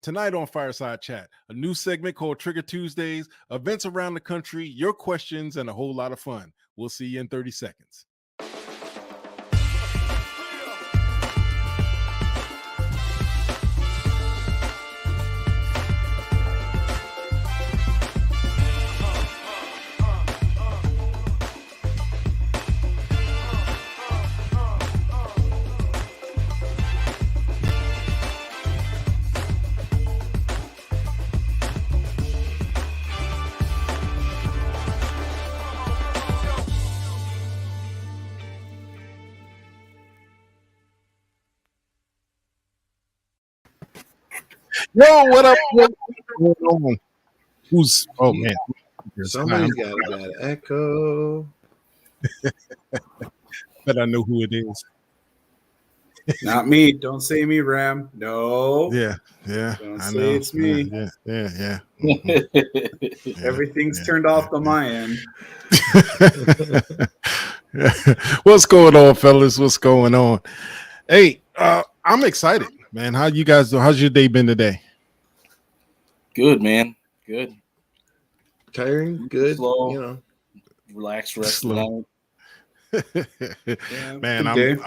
Tonight on Fireside Chat, a new segment called Trigger Tuesdays, events around the country, your questions, and a whole lot of fun. We'll see you in 30 seconds. Yo, what up? What's going on? Who's? Oh man, somebody's got an echo. But I know who it is. Not me. Don't say me, Ram. No. Yeah. Don't I say know. it's me. Yeah. Mm-hmm. Everything's turned off on my end. What's going on, fellas? What's going on? Hey, I'm excited, man. How you guys do? How's your day been today? Good, man. Good. Tiring, good. Slow. You know, Relax, rest. Slow. Yeah, Man,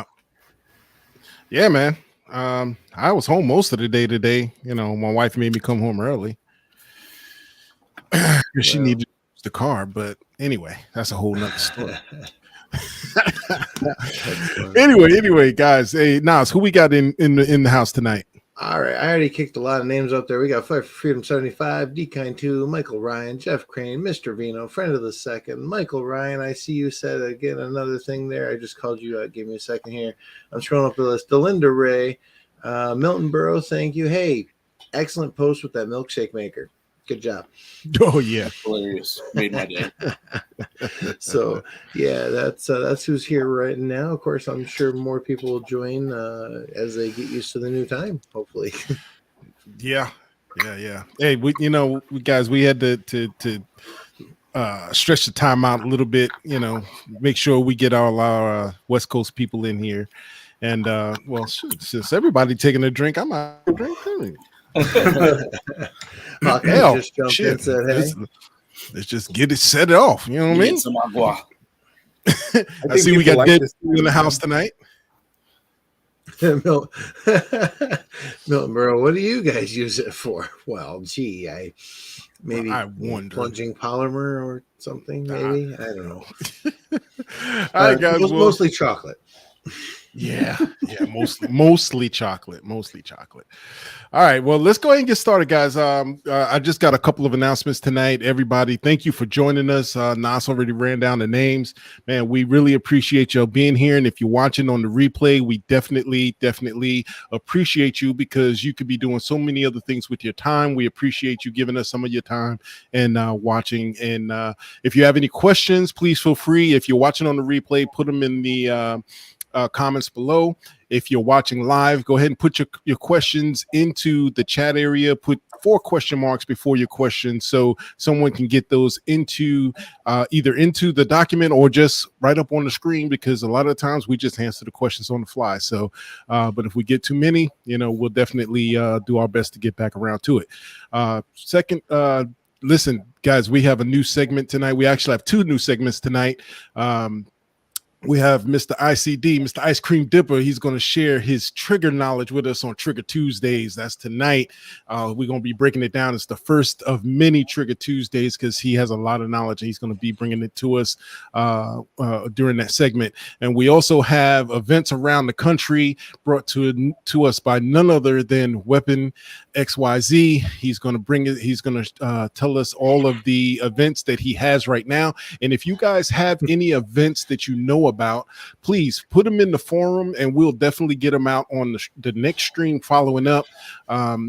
yeah, man. I was home most of the day today. You know, my wife made me come home early. She needed to use the car, but anyway, that's a whole nother story. Anyway, guys. Hey, Nas, who we got in the house tonight? all right. I already kicked a lot of names up there. We got Fight for Freedom 75, D-Kind 2, Michael Ryan, Jeff Crane, Mr. Vino, Friend of the Second, Michael Ryan. I see you said again another thing there. I just called you out. Give me a second here. I'm scrolling up the list. Delinda Ray, Milton Burrow, thank you. Hey, excellent post with that milkshake maker. Good job. Oh yeah, Hilarious. Made my day. So yeah, that's who's here right now. Of course, I'm sure more people will join as they get used to the new time. Hopefully. Yeah. Hey, we guys, we had to stretch the time out a little bit. You know, make sure we get all our West Coast people in here. And well, shoot, since everybody taking a drink, I'm out to drink too. Hell, just jumped in and said, hey. Let's just get it set off. You know what I mean? Some agua. I see we got Dead in the house tonight. Milton Burrow, what do you guys use it for? Well, gee, I wonder plunging polymer or something, maybe. I don't know. All right, guys. Mostly chocolate. Yeah, mostly chocolate. All right, well, let's go ahead and get started, guys. I just got a couple of announcements tonight. Everybody, thank you for joining us. Nas already ran down the names. Man, we really appreciate y'all being here. And if you're watching on the replay, we definitely appreciate you because you could be doing so many other things with your time. We appreciate you giving us some of your time and watching. And if you have any questions, please feel free. If you're watching on the replay, put them in the comments below. If you're watching live, go ahead and put your questions into the chat area. Put 4 question marks before your question so someone can get those into either into the document or just right up on the screen, because a lot of times we just answer the questions on the fly. So but if we get too many, we'll definitely do our best to get back around to it. Second, listen, guys, we have a new segment tonight. We actually have 2 new segments tonight. We have Mr. ICD, Mr. Ice Cream Dipper. He's going to share his trigger knowledge with us on Trigger Tuesdays. That's tonight. We're going to be breaking it down. It's the first of many Trigger Tuesdays because he has a lot of knowledge. And he's going to be bringing it to us during that segment. And we also have events around the country brought to us by none other than Weapon XYZ. He's going to bring it. He's going to tell us all of the events that he has right now. And if you guys have any events that you know about, please put them in the forum and we'll definitely get them out on the next stream following up.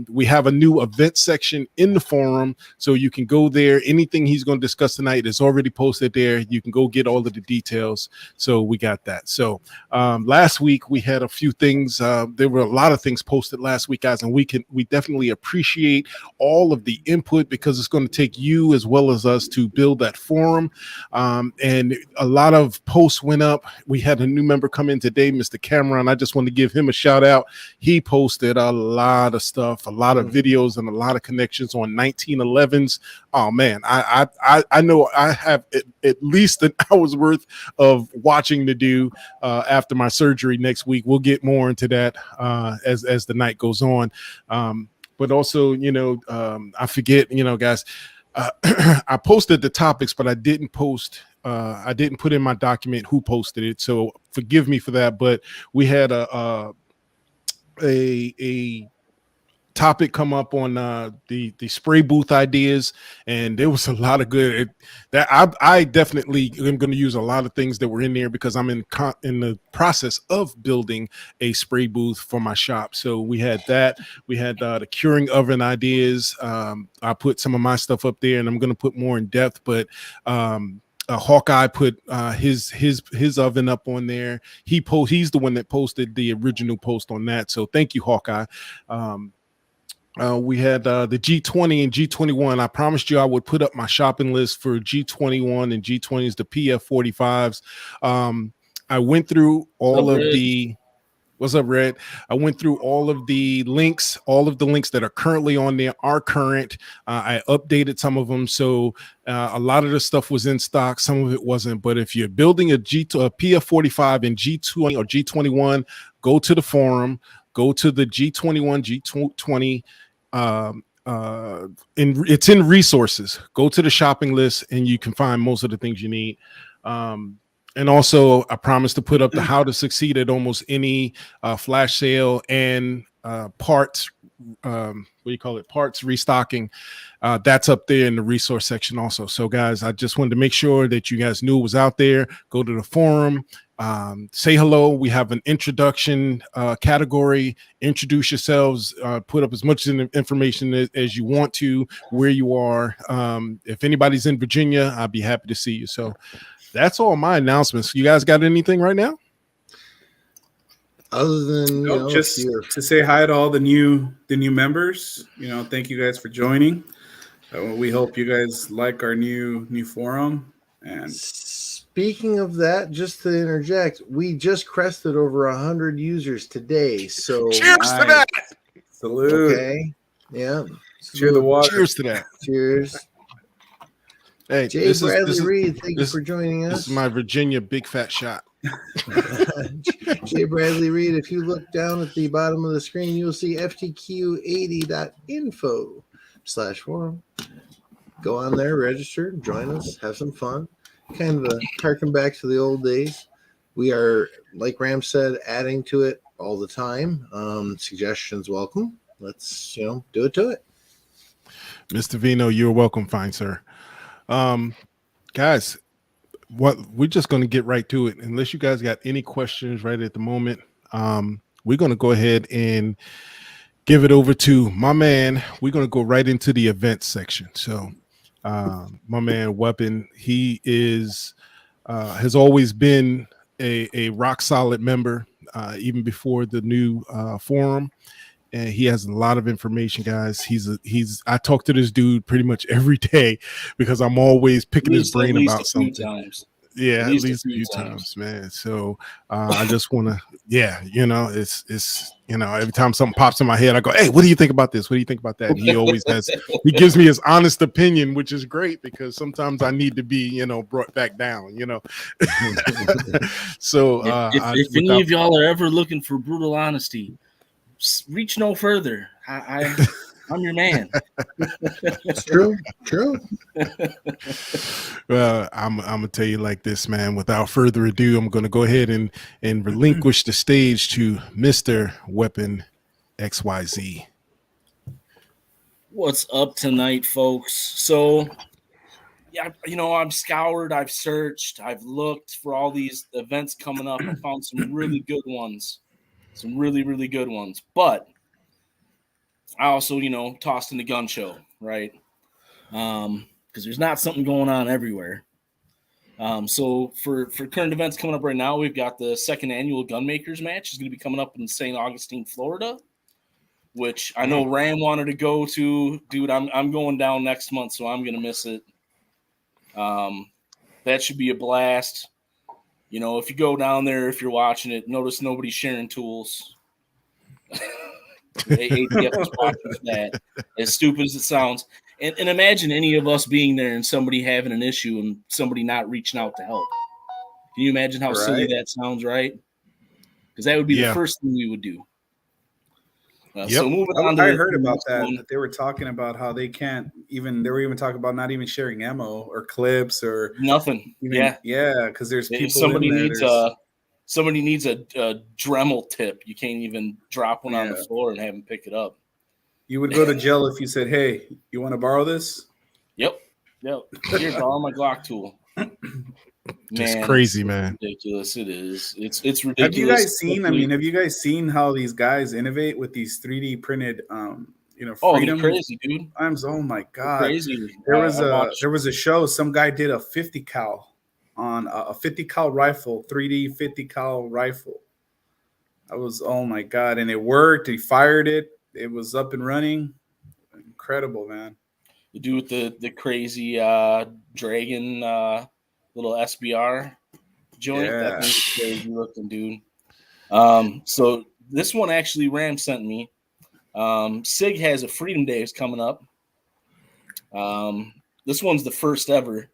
We have a new event section in the forum, so you can go there. Anything he's going to discuss tonight is already posted there. You can go get all of the details. So we got that. So last week we had a few things. There were a lot of things posted last week, guys, and we definitely appreciate all of the input because it's going to take you as well as us to build that forum. And a lot of posts went up. up. We had a new member come in today, Mr. Cameron. I just want to give him a shout out. He posted a lot of stuff, a lot of videos, and a lot of connections on 1911s. Oh man, I know I have at least an hour's worth of watching to do after my surgery next week. We'll get more into that as the night goes on. But also, I forget, guys. I posted the topics, but I didn't post. I didn't put in my document who posted it, so forgive me for that. But we had a topic come up on the spray booth ideas, and there was a lot of good that I definitely am going to use a lot of things that were in there because I'm in the process of building a spray booth for my shop. So we had that. We had the curing oven ideas. I put some of my stuff up there, and I'm going to put more in depth, but Hawkeye put his oven up on there. He's the one that posted the original post on that. So thank you, Hawkeye. We had the G20 and G21. I promised you I would put up my shopping list for G21 and G20s, the PF45s. I went through all of the. What's up, Red? I went through all of the links. All of the links that are currently on there are current. I updated some of them, so a lot of the stuff was in stock. Some of it wasn't. But if you're building a PF45 in G20 or G21, go to the forum. Go to the G21, G20. It's in resources. Go to the shopping list, and you can find most of the things you need. And also, I promised to put up the how to succeed at almost any flash sale and parts. Parts restocking. That's up there in the resource section also. So, guys, I just wanted to make sure that you guys knew it was out there. Go to the forum. Say hello. We have an introduction category. Introduce yourselves. Put up as much information as you want to, where you are. If anybody's in Virginia, I'd be happy to see you. So that's all my announcements. You guys got anything right now? Other than just to say hi to all the new members. Thank you guys for joining. We hope you guys like our new forum. And speaking of that, just to interject, we just crested over 100 users today. So cheers to that. Salute. Okay. Yeah. Cheer the water. Cheers to that. Cheers. Hey, Jay Bradley Reed, thank you for joining us. This is my Virginia big fat shot. Jay Bradley Reed, if you look down at the bottom of the screen, you'll see ftq80.info/forum. Go on there, register, join us, have some fun. Kind of harken back to the old days. We are, like Ram said, adding to it all the time. Suggestions welcome. Let's do it to it. Mr. Vino, you're welcome, fine sir. Guys, we're just going to get right to it. Unless you guys got any questions right at the moment, we're going to go ahead and give it over to my man. We're going to go right into the events section. So my man Weapon, he has always been a rock solid member, even before the new forum. And he has a lot of information, guys. I talk to this dude pretty much every day because I'm always picking his brain about something. Yeah, at least a few times, man. So I just want to, it's every time something pops in my head, I go, hey, what do you think about this? What do you think about that? And he always he gives me his honest opinion, which is great because sometimes I need to be, brought back down, So if any of y'all are ever looking for brutal honesty, reach no further. I'm your man. It's true. Well, I'm gonna tell you like this, man. Without further ado, I'm gonna go ahead and relinquish the stage to Mr. Weapon XYZ. What's up tonight, folks? So, yeah, I've scoured, I've searched, I've looked for all these events coming up. I found some really good ones. Some really, really good ones. But I also, tossed in the gun show, right? Because there's not something going on everywhere. So for current events coming up right now, we've got the second annual Gunmakers match. It's going to be coming up in St. Augustine, Florida, which I know Ram wanted to go to. Dude, I'm going down next month, so I'm going to miss it. That should be a blast. You know, if you go down there, if you're watching it, notice nobody's sharing tools. ATF is watching for that. As stupid as it sounds. And imagine any of us being there and somebody having an issue and somebody not reaching out to help. Can you imagine how silly that sounds, right? Because that would be the first thing we would do. So moving on to I heard about that they were talking about how they can't even, they were even talking about not even sharing ammo or clips or nothing. Even, because there's people somebody in there, needs a Dremel tip. You can't even drop one on the floor and have them pick it up. You would go to jail if you said, "Hey, you want to borrow this?" Yep. Here, borrow my Glock tool. It's crazy, man. Ridiculous. It is. It's ridiculous. Have you guys seen? I mean, have you guys seen how these guys innovate with these 3D printed? They're crazy, dude. Oh my god, they're crazy. There was a show. Some guy did a 50 cal on a 50 cal rifle, 3D 50 cal rifle. I was, oh my god, and it worked. He fired it. It was up and running. Incredible, man. The dude with the crazy dragon little SBR joint. That thing's crazy looking, dude. So this one actually Ram sent me. SIG has a Freedom Days coming up. This one's the first ever.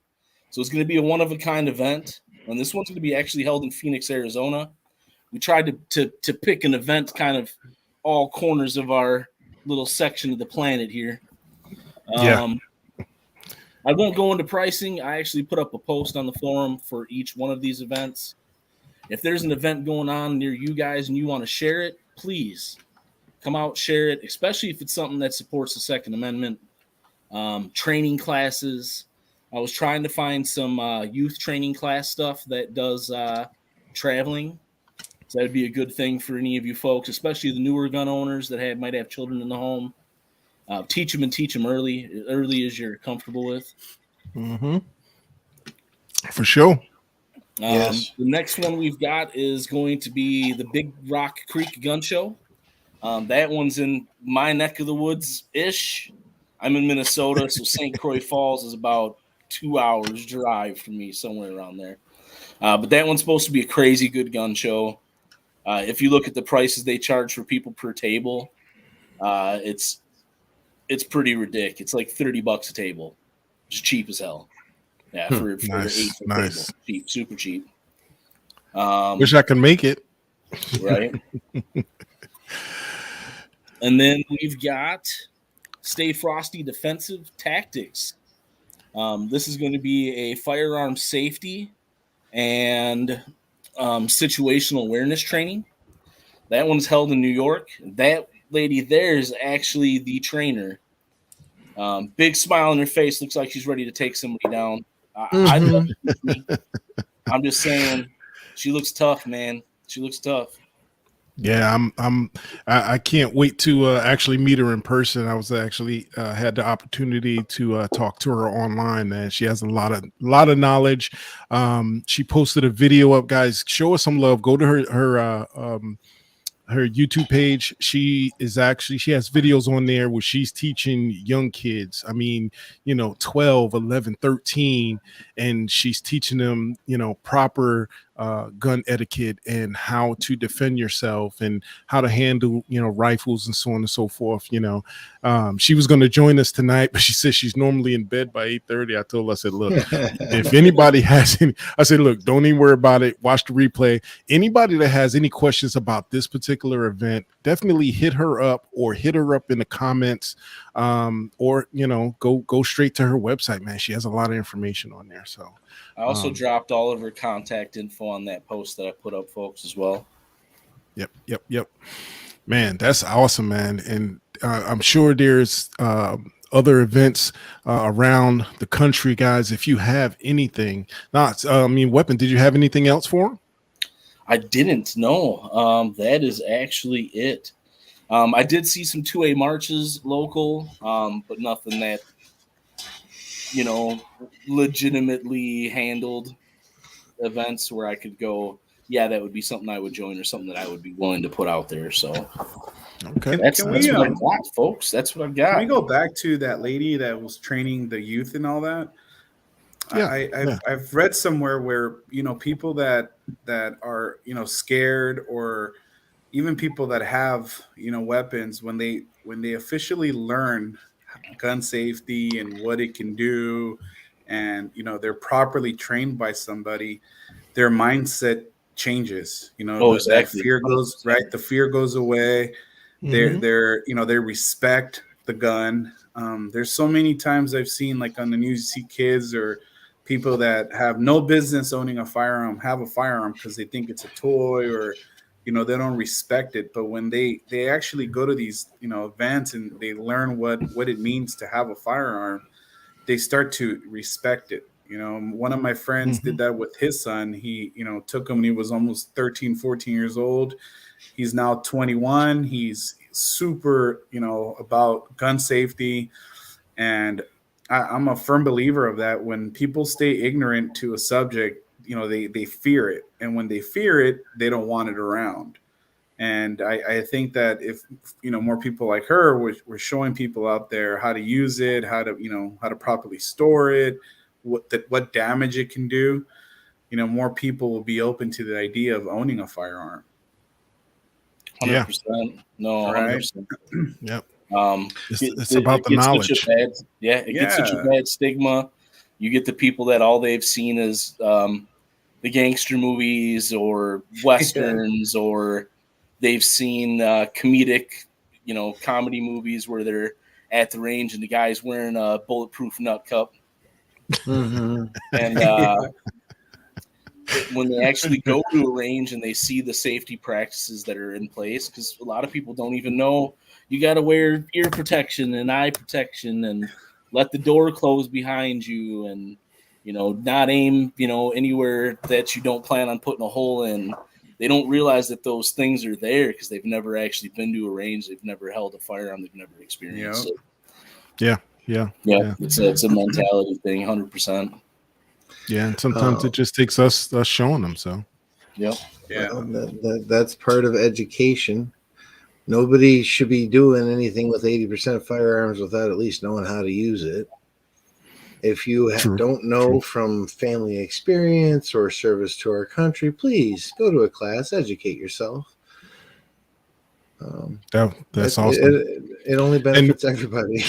So it's going to be a one-of-a-kind event. And this one's going to be actually held in Phoenix, Arizona. We tried to pick an event kind of all corners of our little section of the planet here. I won't go into pricing. I actually put up a post on the forum for each one of these events. If there's an event going on near you guys and you want to share it, please come out, share it, especially if it's something that supports the Second Amendment. Training classes. I was trying to find some youth training class stuff that does traveling. So that would be a good thing for any of you folks, especially the newer gun owners that might have children in the home. Teach them early. Early as you're comfortable with. Mm-hmm. For sure. Yes. The next one we've got is going to be the Big Rock Creek Gun Show. That one's in my neck of the woods-ish. I'm in Minnesota, so St. Croix Falls is about 2 hours drive from me, somewhere around there. But that one's supposed to be a crazy good gun show. If you look at the prices they charge for people per table, it's pretty ridiculous. It's like $30 a table, just cheap as hell. Yeah, for nice. Table. Cheap, super cheap. Wish I could make it. Right. And then we've got Stay Frosty Defensive Tactics. This is going to be a firearm safety and situational awareness training. That one's held in New York. That lady there is actually the trainer. Big smile on her face, looks like she's ready to take somebody down. I'm just saying, she looks tough, man. She looks tough. Yeah, I can't wait to actually meet her in person. I was actually had the opportunity to talk to her online, and she has a lot of knowledge. She posted a video up, guys. Show us some love. Go to her YouTube page. She has videos on there where she's teaching young kids. I mean, 12, 11, 13, and she's teaching them, proper gun etiquette and how to defend yourself and how to handle, rifles and so on and so forth. She was going to join us tonight, but she said she's normally in bed by 8:30. I told her, I said, look, if anybody has any, I said, look, don't even worry about it. Watch the replay. Anybody that has any questions about this particular event, definitely hit her up in the comments, or go straight to her website, man. She has a lot of information on there. So I also dropped all of her contact info on that post that I put up, folks, as well. Yep. Man, that's awesome, man. And I'm sure there's other events around the country, guys. If you have anything, Weapon, did you have anything else for him? I didn't know. That is actually it. I did see some 2A marches local, but nothing that, legitimately handled events where I could go, yeah, that would be something I would join or something that I would be willing to put out there. So okay, that's what I got, folks. That's what I've got. Can we go back to that lady that was training the youth and all that? I've read somewhere where, you know, people that are, you know, scared, or even people that have, you know, weapons, when they officially learn gun safety and what it can do, and, you know, they're properly trained by somebody, their mindset changes. You know, Oh, that exactly. fear goes, 100%. right. The fear goes away. They're you know, they respect the gun. There's so many times I've seen, like on the news, you see kids or people that have no business owning a firearm have a firearm because they think it's a toy, or, you know, they don't respect it. But when they actually go to these, you know, events and they learn what it means to have a firearm, they start to respect it. You know, one of my friends did that with his son. He, you know, took him when he was almost 13, 14 years old. He's now 21. He's super, you know, about gun safety. And I'm a firm believer of that. When people stay ignorant to a subject, you know, they fear it. And when they fear it, they don't want it around. And I think that if, you know, more people like her were showing people out there how to use it, how to, you know, how to properly store it, what damage it can do, you know, more people will be open to the idea of owning a firearm. 100%. No, Right. 100%. Yep. It's about the knowledge. It gets such a bad stigma. You get the people that all they've seen is the gangster movies or westerns, or they've seen comedic, you know, comedy movies where they're at the range and the guy's wearing a bulletproof nut cup. And when they actually go to a range and they see the safety practices that are in place, because a lot of people don't even know you got to wear ear protection and eye protection and let the door close behind you, and, you know, not aim, you know, anywhere that you don't plan on putting a hole in. They don't realize that those things are there because they've never actually been to a range. They've never held a firearm. They've never experienced it. Yeah. It's a mentality thing, 100%. Yeah, and sometimes it just takes us showing them. So, that's part of education. Nobody should be doing anything with 80% of firearms without at least knowing how to use it. If you don't know from family experience or service to our country, please go to a class, educate yourself. That's awesome. It only benefits everybody.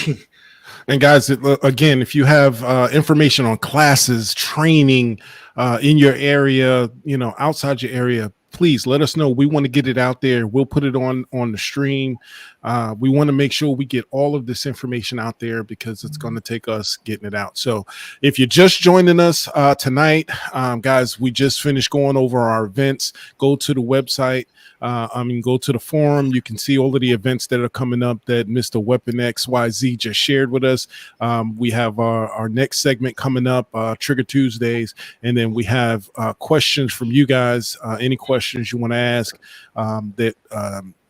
And guys, again, if you have information on classes, training in your area, you know, outside your area, please let us know. We want to get it out there. We'll put it on the stream. We want to make sure we get all of this information out there because it's going to take us getting it out. So if you're just joining us tonight, guys, we just finished going over our events. Go to the website. Go to the forum. You can see all of the events that are coming up that Mr. Weapon XYZ just shared with us. We have our next segment coming up, Trigger Tuesdays, and then we have questions from you guys. Any questions you want to ask that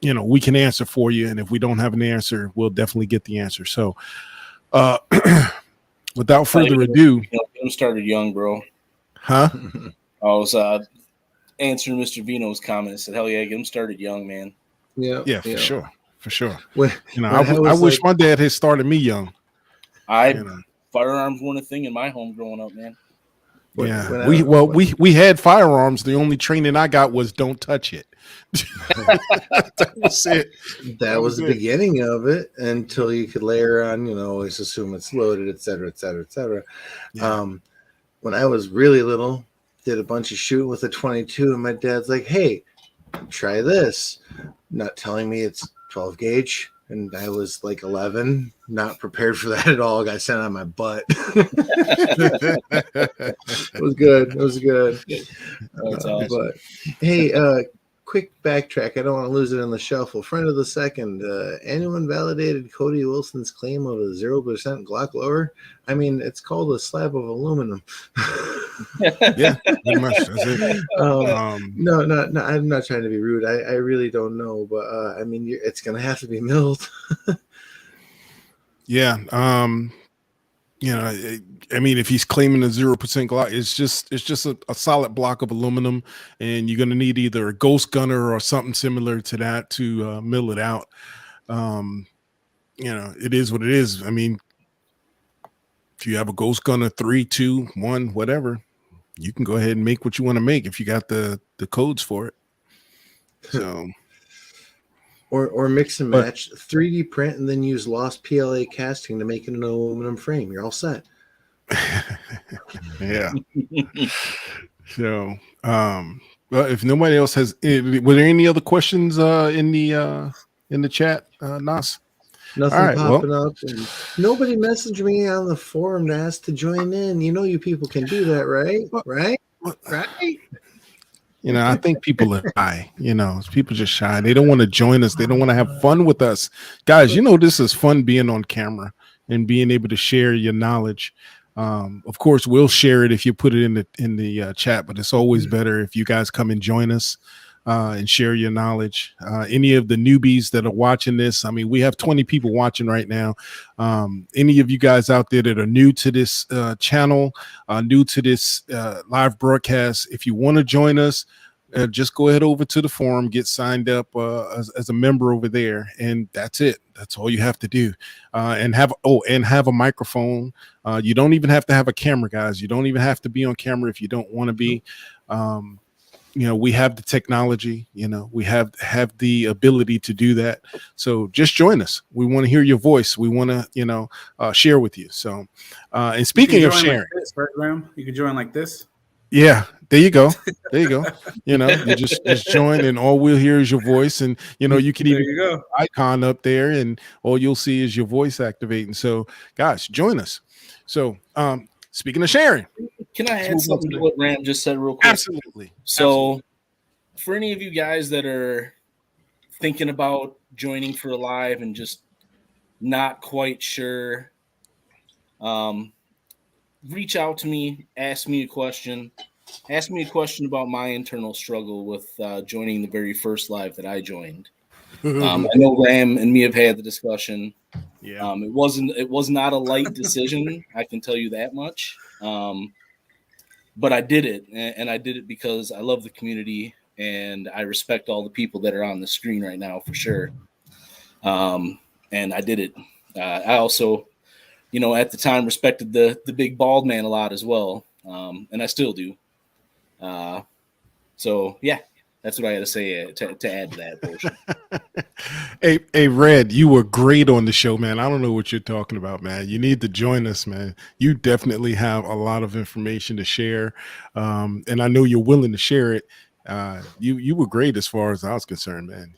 you know, we can answer for you, and if we don't have an answer, we'll definitely get the answer. So, without further ado, get him started young, bro. Huh? I was answering Mr. Vino's comment. Said, "Hell yeah, get him started young, man." Yeah, for sure. When, you know, I wish my dad had started me young. Firearms weren't a thing in my home growing up, man. We had firearms. The only training I got was don't touch it. That was it. That was the beginning of it until you could layer on, you know, always assume it's loaded, et cetera, et cetera, et cetera. Yeah. When I was really little, did a bunch of shooting with a 22, and my dad's like, "Hey, try this," not telling me it's 12 gauge. And I was like 11, not prepared for that at all. Got sent on my butt. It was good. But hey, quick backtrack. I don't want to lose it in the shuffle. Friend of the second, anyone validated Cody Wilson's claim of a 0% Glock lower? I mean, it's called a slab of aluminum. Yeah, pretty much. That's it. No, I'm not trying to be rude. I really don't know, but I mean, it's gonna have to be milled. Yeah. You know, I mean, if he's claiming a 0% Glock, it's just a solid block of aluminum, and you're gonna need either a ghost gunner or something similar to that to mill it out. You know, it is what it is. I mean, if you have a ghost gunner 3, 2, 1, whatever, you can go ahead and make what you want to make if you got the codes for it. So or mix and But- match, 3D print, and then use lost PLA casting to make it an aluminum frame. You're all set. yeah. So well, if nobody else has, were there any other questions in the chat, Nas? Nothing All right, popping up, and nobody messaged me on the forum to ask to join in. You know, you people can do that, right? Right? Right? You know, I think people are shy. You know, people just shy. They don't want to join us. They don't want to have fun with us, guys. You know, this is fun being on camera and being able to share your knowledge. Of course, we'll share it if you put it in the chat, but it's always better if you guys come and join us and share your knowledge. Any of the newbies that are watching this, I mean, we have 20 people watching right now. Any of you guys out there that are new to this channel, new to this live broadcast, if you want to join us, just go ahead over to the forum, get signed up as a member over there, and that's it. That's all you have to do. And have a microphone. You don't even have to have a camera, guys. You don't even have to be on camera if you don't want to be. You know, we have the technology. You know, we have the ability to do that. So just join us. We want to hear your voice. We want to, share with you. So, and speaking of sharing, like this, right, Graham? You can join like this. Yeah, there you go. There you go. You know, you just join, and all we'll hear is your voice, and you can even go icon up there, and all you'll see is your voice activating. So, guys, join us. So, speaking of sharing, can I add something to what Ram just said real quick? Absolutely. So, for any of you guys that are thinking about joining for a live and just not quite sure, reach out to me, ask me a question about my internal struggle with joining the very first live that I joined. I know Ram and me have had the discussion. Yeah. It was not a light decision. I can tell you that much. But I did it, and I did it because I love the community and I respect all the people that are on the screen right now for sure. And I did it. I also, at the time respected the big bald man a lot as well. And I still do. So yeah, that's what I got to say to add to that portion. Hey, Red, you were great on the show, man. I don't know what you're talking about, man. You need to join us, man. You definitely have a lot of information to share. And I know you're willing to share it. You were great as far as I was concerned, man.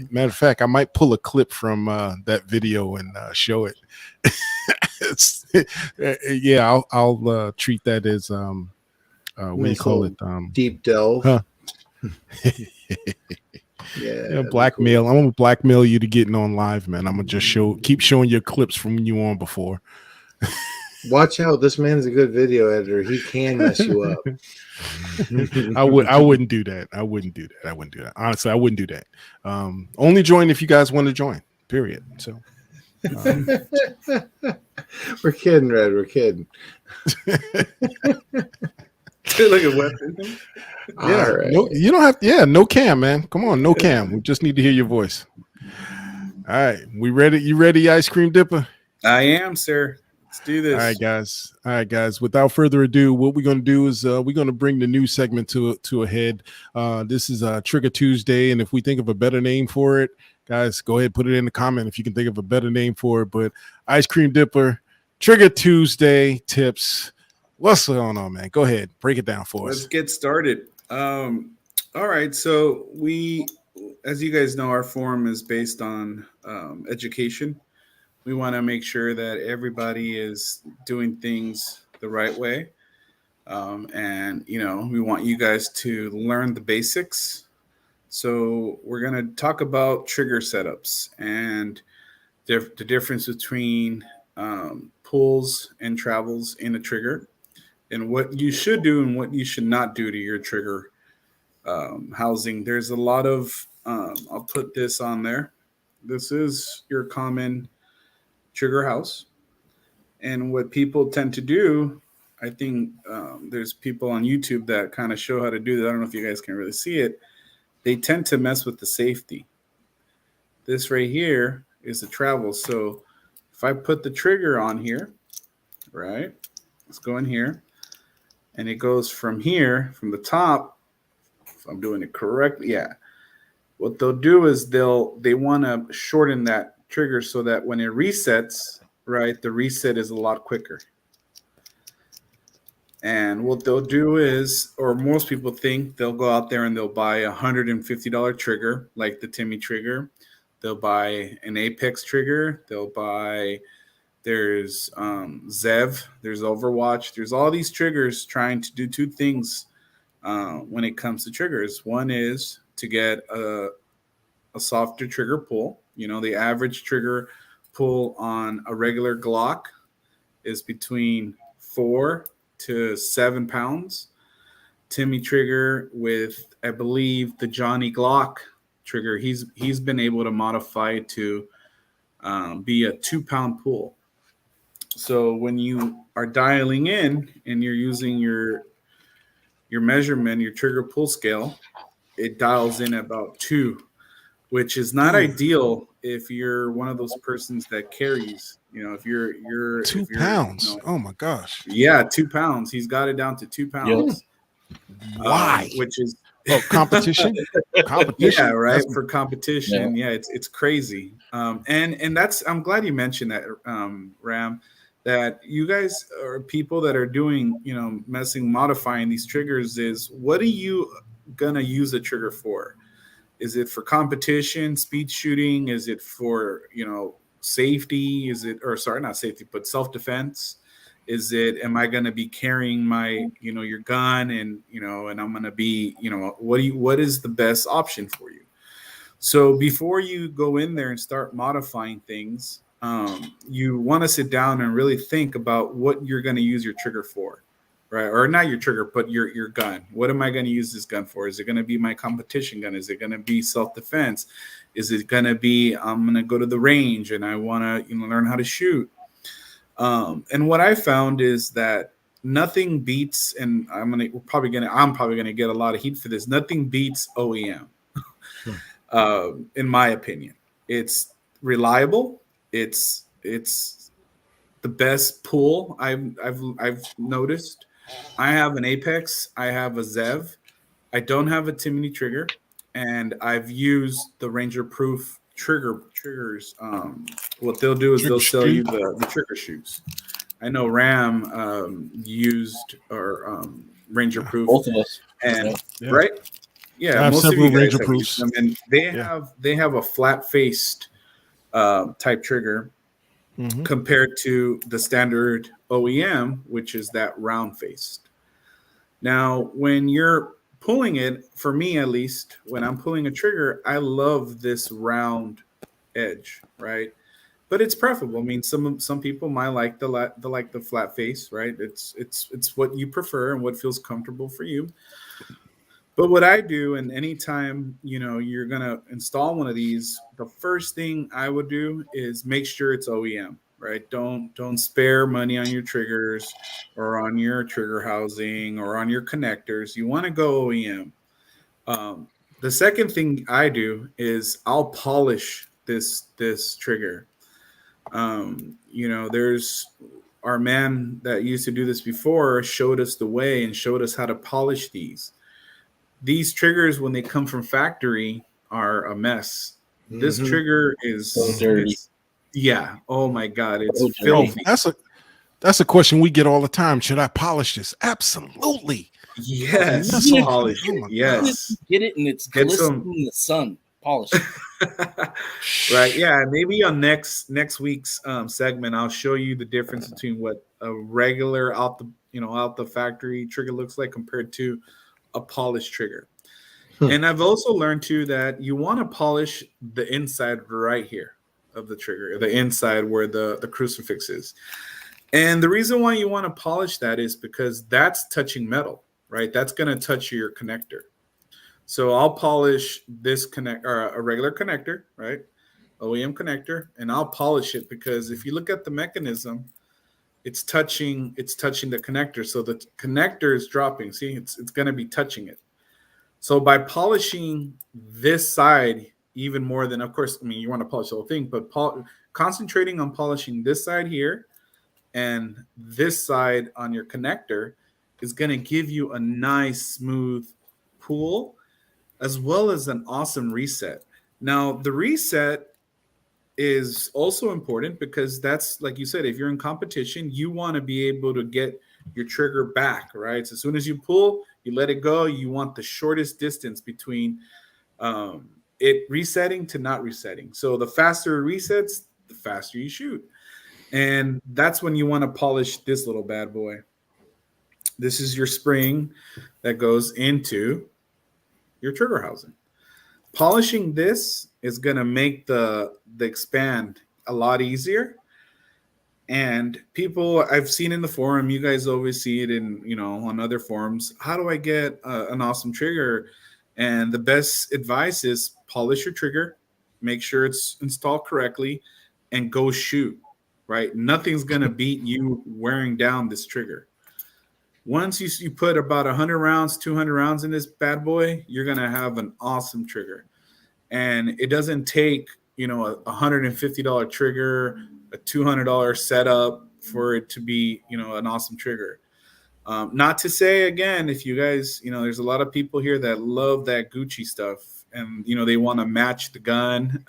Matter of fact, I might pull a clip from that video and show it. Yeah, I'll treat that as what do you call it? Deep delve. Huh? Yeah, blackmail. Cool. I'm gonna blackmail you to getting on live, man. I'm gonna just keep showing you clips from when you were on before. Watch out, this man's a good video editor. He can mess you up. I wouldn't do that. I wouldn't do that. Honestly, I wouldn't do that. Only join if you guys want to join. Period. So we're kidding, Red. We're kidding. Look at weapon. Yeah, right. No, you don't have to. Yeah, no cam, man. Come on, no cam. We just need to hear your voice. All right, we ready? You ready, Ice Cream Dipper? I am, sir. Let's do this. All right, guys. Without further ado, what we're going to do is we're going to bring the new segment to a head. This is Trigger Tuesday, and if we think of a better name for it, guys, go ahead, put it in the comment if you can think of a better name for it. But Ice Cream Dipper, Trigger Tuesday tips. What's going on, man? Go ahead, break it down for us. Let's get started. All right, so as you guys know, our forum is based on education. We want to make sure that everybody is doing things the right way. And, we want you guys to learn the basics. So we're going to talk about trigger setups and the difference between pulls and travels in a trigger, and what you should do and what you should not do to your trigger housing. There's a lot of, I'll put this on there. This is your common trigger house. And what people tend to do, I think there's people on YouTube that kind of show how to do that. I don't know if you guys can really see it. They tend to mess with the safety. This right here is the travel. So if I put the trigger on here, right? Let's go in here. And it goes from here, from the top, if I'm doing it correctly. Yeah. What they'll do is they want to shorten that trigger so that when it resets, right, the reset is a lot quicker. And what they'll do is, or most people think, they'll go out there and they'll buy a $150 trigger, like the Timmy trigger. They'll buy an Apex trigger. They'll buy, there's Zev, there's Overwatch. There's all these triggers trying to do two things when it comes to triggers. One is to get a softer trigger pull. You know, the average trigger pull on a regular Glock is between 4 to 7 pounds. Timmy trigger with, I believe, the Johnny Glock trigger, he's been able to modify to be a 2-pound pull. So when you are dialing in and you're using your measurement, your trigger pull scale, it dials in about 2, which is not ideal if you're one of those persons that carries. You know, if you're 2 if you're, pounds. you know, Oh my gosh. yeah, 2 pounds. He's got it down to 2 pounds. Why? Which is competition? Competition. Yeah, right. That's- For competition. Yeah, it's crazy. And that's, I'm glad you mentioned that, Ram, that you guys are people that are doing, you know, modifying these triggers. Is what are you gonna use a trigger for? Is it for competition, speed shooting? Is it for, you know, safety? Is it, or sorry, not safety, but self-defense? Is it, am I going to be carrying my, you know, your gun and, you know, and I'm going to be, you know, what is the best option for you? So before you go in there and start modifying things, you want to sit down and really think about what you're going to use your trigger for, right? Or not your trigger, but your gun. What am I going to use this gun for? Is it going to be my competition gun? Is it going to be self-defense? Is it going to be, I'm going to go to the range and I want to, you know, learn how to shoot? And what I found is that nothing beats, and I'm probably gonna get a lot of heat for this. Nothing beats OEM, in my opinion. It's reliable. It's the best pull I've noticed. I have an Apex. I have a Zev. I don't have a Timony trigger, and I've used the Ranger Proof triggers. What they'll do is they'll sell you the trigger shoes. I know Ram used or Ranger Proof. Both of us. And Yeah. right? Yeah, I have most of several you guys Ranger have Proofs. used them, and they have a flat-faced type trigger compared to the standard OEM, which is that round-faced. Now, when you're pulling it, for me at least, when I'm pulling a trigger, I love this round edge, right? But it's preferable. I mean, some people might like the flat face, right? It's what you prefer and what feels comfortable for you. But what I do, and anytime, you know, you're gonna install one of these, the first thing I would do is make sure it's OEM, right? Don't spare money on your triggers or on your trigger housing or on your connectors. You want to go OEM. The second thing I do is I'll polish this trigger. You know, there's our man that used to do this before showed us the way and showed us how to polish these. These triggers, when they come from factory, are a mess. This trigger is dirty. Yeah. Oh my God, it's Oh, filthy. That's a question we get all the time. Should I polish this? Absolutely. Yes. That's all. Polish Oh it. my Yes. Get it, and it's Get glistening some- in the sun. Polish it. Right. Yeah. Maybe on next week's segment, I'll show you the difference between what a regular out the factory trigger looks like compared to a polished trigger. And I've also learned too that you want to polish the inside right here of the trigger, the inside where the crucifix is. And the reason why you want to polish that is because that's touching metal, right? That's going to touch your connector. So I'll polish this a regular connector, right? OEM connector, and I'll polish it because if you look at the mechanism, it's touching the connector. So the connector is dropping. See, it's going to be touching it. So by polishing this side even more than, of course, I mean, you want to polish the whole thing, but concentrating on polishing this side here and this side on your connector is going to give you a nice smooth pull as well as an awesome reset. Now, the reset is also important because that's, like you said, if you're in competition, you want to be able to get your trigger back, right? So as soon as you pull, you let it go. You want the shortest distance between it resetting to not resetting. So the faster it resets, the faster you shoot. And that's when you want to polish this little bad boy. This is your spring that goes into your trigger housing. Polishing this is going to make the expand a lot easier. And people I've seen in the forum, you guys always see it in, on other forums. How do I get an awesome trigger? And the best advice is polish your trigger, make sure it's installed correctly, and go shoot, right? Nothing's going to beat you wearing down this trigger. Once you put about 100 rounds, 200 rounds in this bad boy, you're going to have an awesome trigger. And it doesn't take, a $150 trigger, a $200 setup for it to be, an awesome trigger. Not to say, again, if you guys, there's a lot of people here that love that Gucci stuff and, they want to match the gun.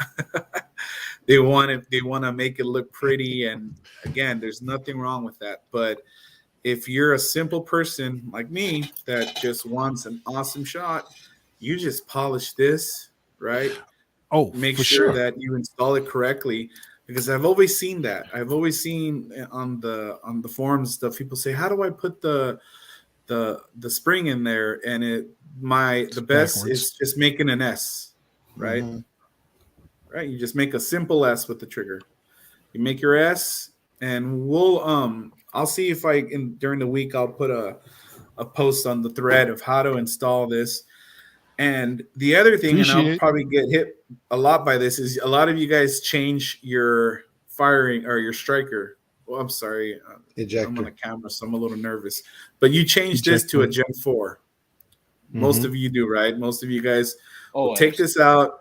They want to make it look pretty. And again, there's nothing wrong with that. But if you're a simple person like me that just wants an awesome shot, you just polish this, right? Oh, make for sure sure that you install it correctly, because I've always seen that. I've always seen on the forums stuff, people say, "How do I put the spring in there?" And the best backwards. is just making an S, right? Mm-hmm. Right. You just make a simple S with the trigger. You make your S, and I'll see if during the week I'll put a post on the thread of how to install this. And the other thing, and I'll probably get hit a lot by this, is a lot of you guys change your firing or your striker. Well, I'm sorry. Ejector. I'm on the camera, so I'm a little nervous. But you changed this to a Gen 4. Mm-hmm. Most of you do, right? Most of you guys will take this out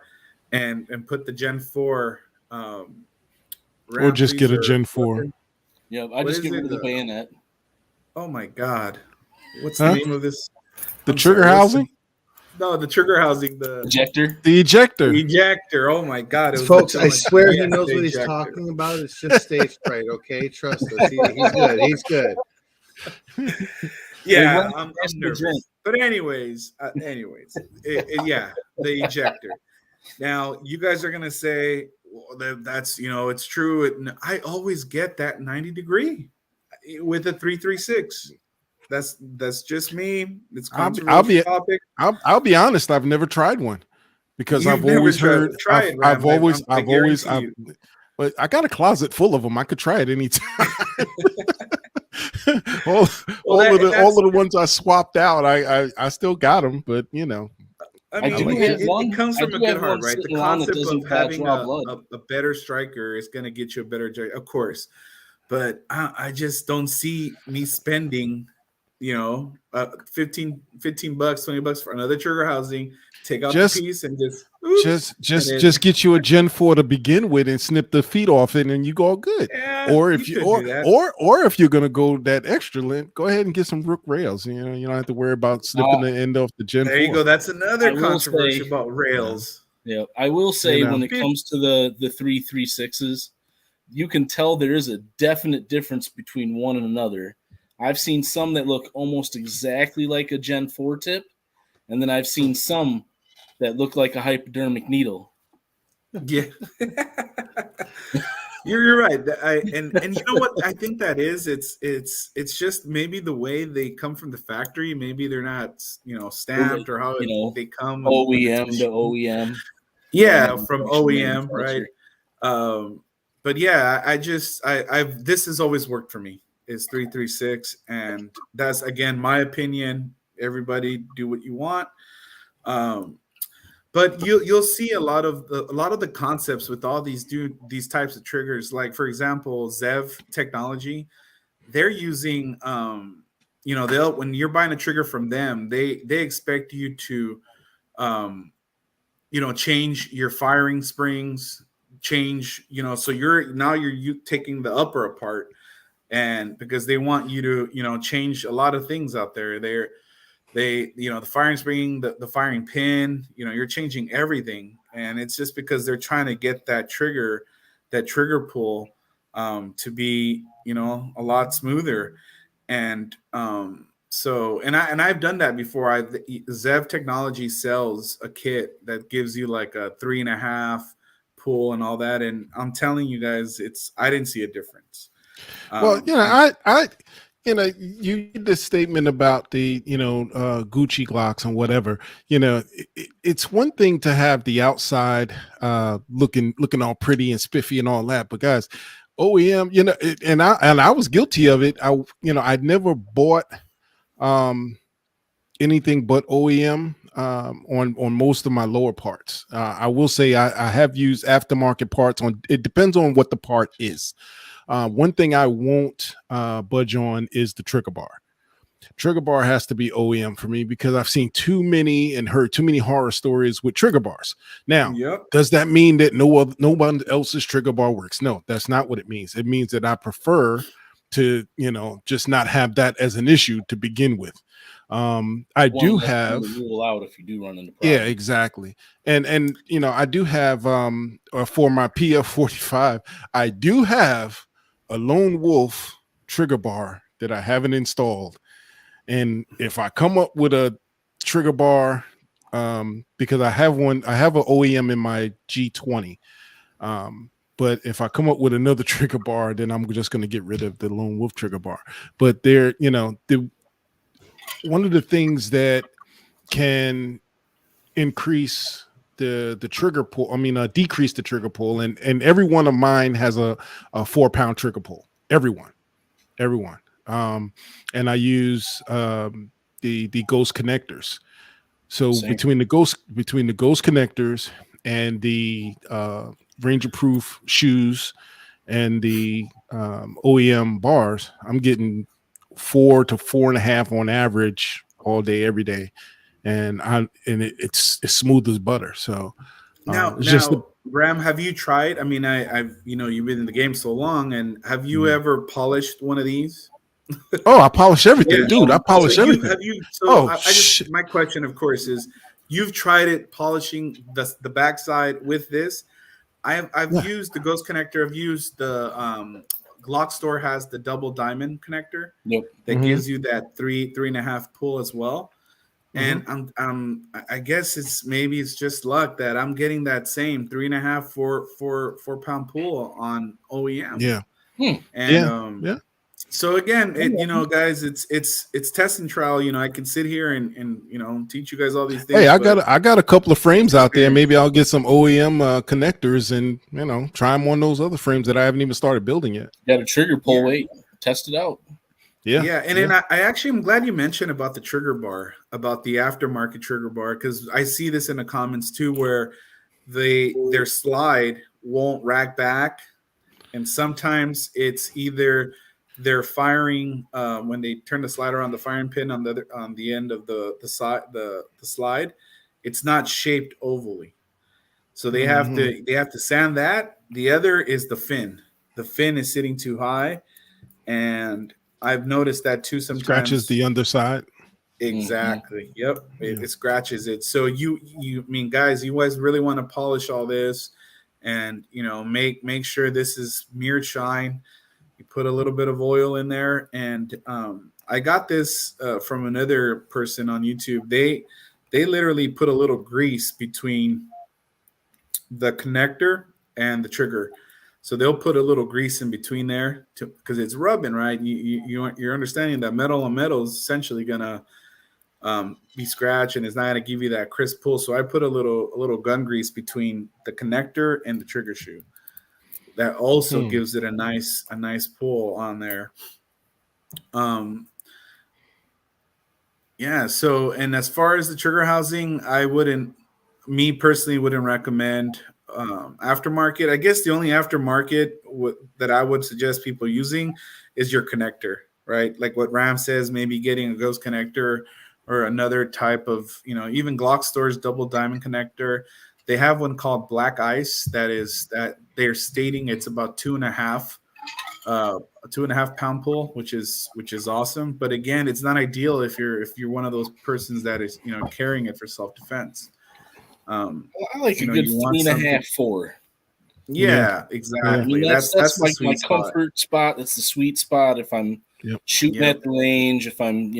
and put the Gen 4. Or just get a Gen 4. Yeah, I just get rid of the bayonet. Oh, my God. What's the name of this? The trigger housing? No, the trigger housing, the ejector. The ejector. The ejector. Oh my God, folks! I swear he knows what he's talking about. It's just stage fright, okay? Trust us. He's good. He's good. Yeah, I'm nervous. But anyways, yeah, the ejector. Now you guys are gonna say, well, that's it's true. I always get that 90 degree with a 336. That's just me. It's controversial topic. I'll be honest. I've never tried one because I've always heard. But I got a closet full of them. I could try it anytime. all of the ones I swapped out, I still got them. But I mean, it comes from a good heart, right? The concept of having a better striker is going to get you a better, of course. But I just don't see me spending. $15, $20 for another trigger housing, take out the piece and just get you a Gen 4 to begin with and snip the feet off it and you go good. Yeah, or if or if you're gonna go that extra length, go ahead and get some Rook rails. You don't have to worry about snipping the end off the Gen 4. There you go. That's another controversy about rails. Yeah, I will say when it comes to the 336s, you can tell there is a definite difference between one and another. I've seen some that look almost exactly like a Gen 4 tip, and then I've seen some that look like a hypodermic needle. Yeah. You're right. And you know what I think that is? It's just maybe the way they come from the factory. Maybe they're not, stamped or how they come. OEM to OEM. Yeah, from OEM, right? But yeah, I've this has always worked for me. Is 336, and that's again my opinion. Everybody do what you want, but you'll see a lot of the concepts with all these types of triggers. Like for example, Zev Technology, they're using they'll when you're buying a trigger from them, they expect you to change your firing springs, change so you're taking the upper apart. and because they want you to change a lot of things out there. They the firing spring, the firing pin, you're changing everything, and it's just because they're trying to get that trigger pull to be a lot smoother. And I've done that before. Zev Technology sells a kit that gives you like a 3.5 pull and all that, and I'm telling you guys, I didn't see a difference. Well, you did this statement about the Gucci Glocks and whatever. It's one thing to have the outside looking all pretty and spiffy and all that, but guys, OEM, and I was guilty of it. I'd never bought anything but OEM on most of my lower parts. I will say I have used aftermarket parts it depends on what the part is. One thing I won't budge on is the trigger bar. Trigger bar has to be OEM for me because I've seen too many and heard too many horror stories with trigger bars. Now, Does that mean that no one else's trigger bar works? No, that's not what it means. It means that I prefer to, just not have that as an issue to begin with. I do have rule out if you do run into problems. Yeah, exactly. And I do have for my PF45, I do have a Lone Wolf trigger bar that I haven't installed. And if I come up with a trigger bar, because I have an OEM in my G20, but if I come up with another trigger bar, then I'm just going to get rid of the Lone Wolf trigger bar. But one of the things that can increase the trigger pull, decrease the trigger pull, and every one of mine has a 4-pound trigger pull. Everyone. And I use the ghost connectors. So between the ghost connectors and the Ranger proof shoes and the OEM bars, I'm getting 4 to 4.5 on average all day, every day. And it's smooth as butter. So now, Ram, have you tried? I mean, I've you've been in the game so long, and have you ever polished one of these? Oh, I polish everything, dude. I polish everything. My question, of course, is you've tried it polishing the backside with this. I've used the ghost connector. I've used the Glock store has the double diamond connector that gives you that 3.5 pull as well. And I guess it's just luck that I'm getting that same 3.5 4 pound pull on OEM. So again, guys, it's test and trial. I can sit here and teach you guys all these things. Hey, I got a couple of frames out there. Maybe I'll get some OEM connectors and try them on those other frames that I haven't even started building yet. Got a trigger pull weight, test it out. Then I actually am glad you mentioned about the trigger bar, about the aftermarket trigger bar, because I see this in the comments too, where their slide won't rack back, and sometimes it's either they're firing when they turn the slider on the firing pin on the end of the slide, it's not shaped ovally, so they have to sand that. The other is the fin. The fin is sitting too high, and I've noticed that too sometimes. Scratches the underside. Exactly. Yep. It scratches it. So guys, you guys really want to polish all this and make sure this is mirrored shine. You put a little bit of oil in there, and I got this from another person on YouTube. They literally put a little grease between the connector and the trigger. So they'll put a little grease in between there because it's rubbing, right? You're understanding that metal on metal is essentially gonna be scratched, and it's not gonna give you that crisp pull. So I put a little gun grease between the connector and the trigger shoe. That also gives it a nice pull on there. So, and as far as the trigger housing, me personally wouldn't recommend aftermarket. I guess the only aftermarket that I would suggest people using is your connector, right? Like what Ram says, maybe getting a ghost connector or another type of, even Glock Store's double diamond connector. They have one called Black Ice that they're stating it's about 2.5 a 2.5 pound pull, which is awesome. But again, it's not ideal if you're one of those persons that is carrying it for self defense. I like a you good want 3.5, 4. Yeah, exactly. I mean, that's the like my sweet spot. comfort spot. That's the sweet spot if I'm shooting at the range, if I'm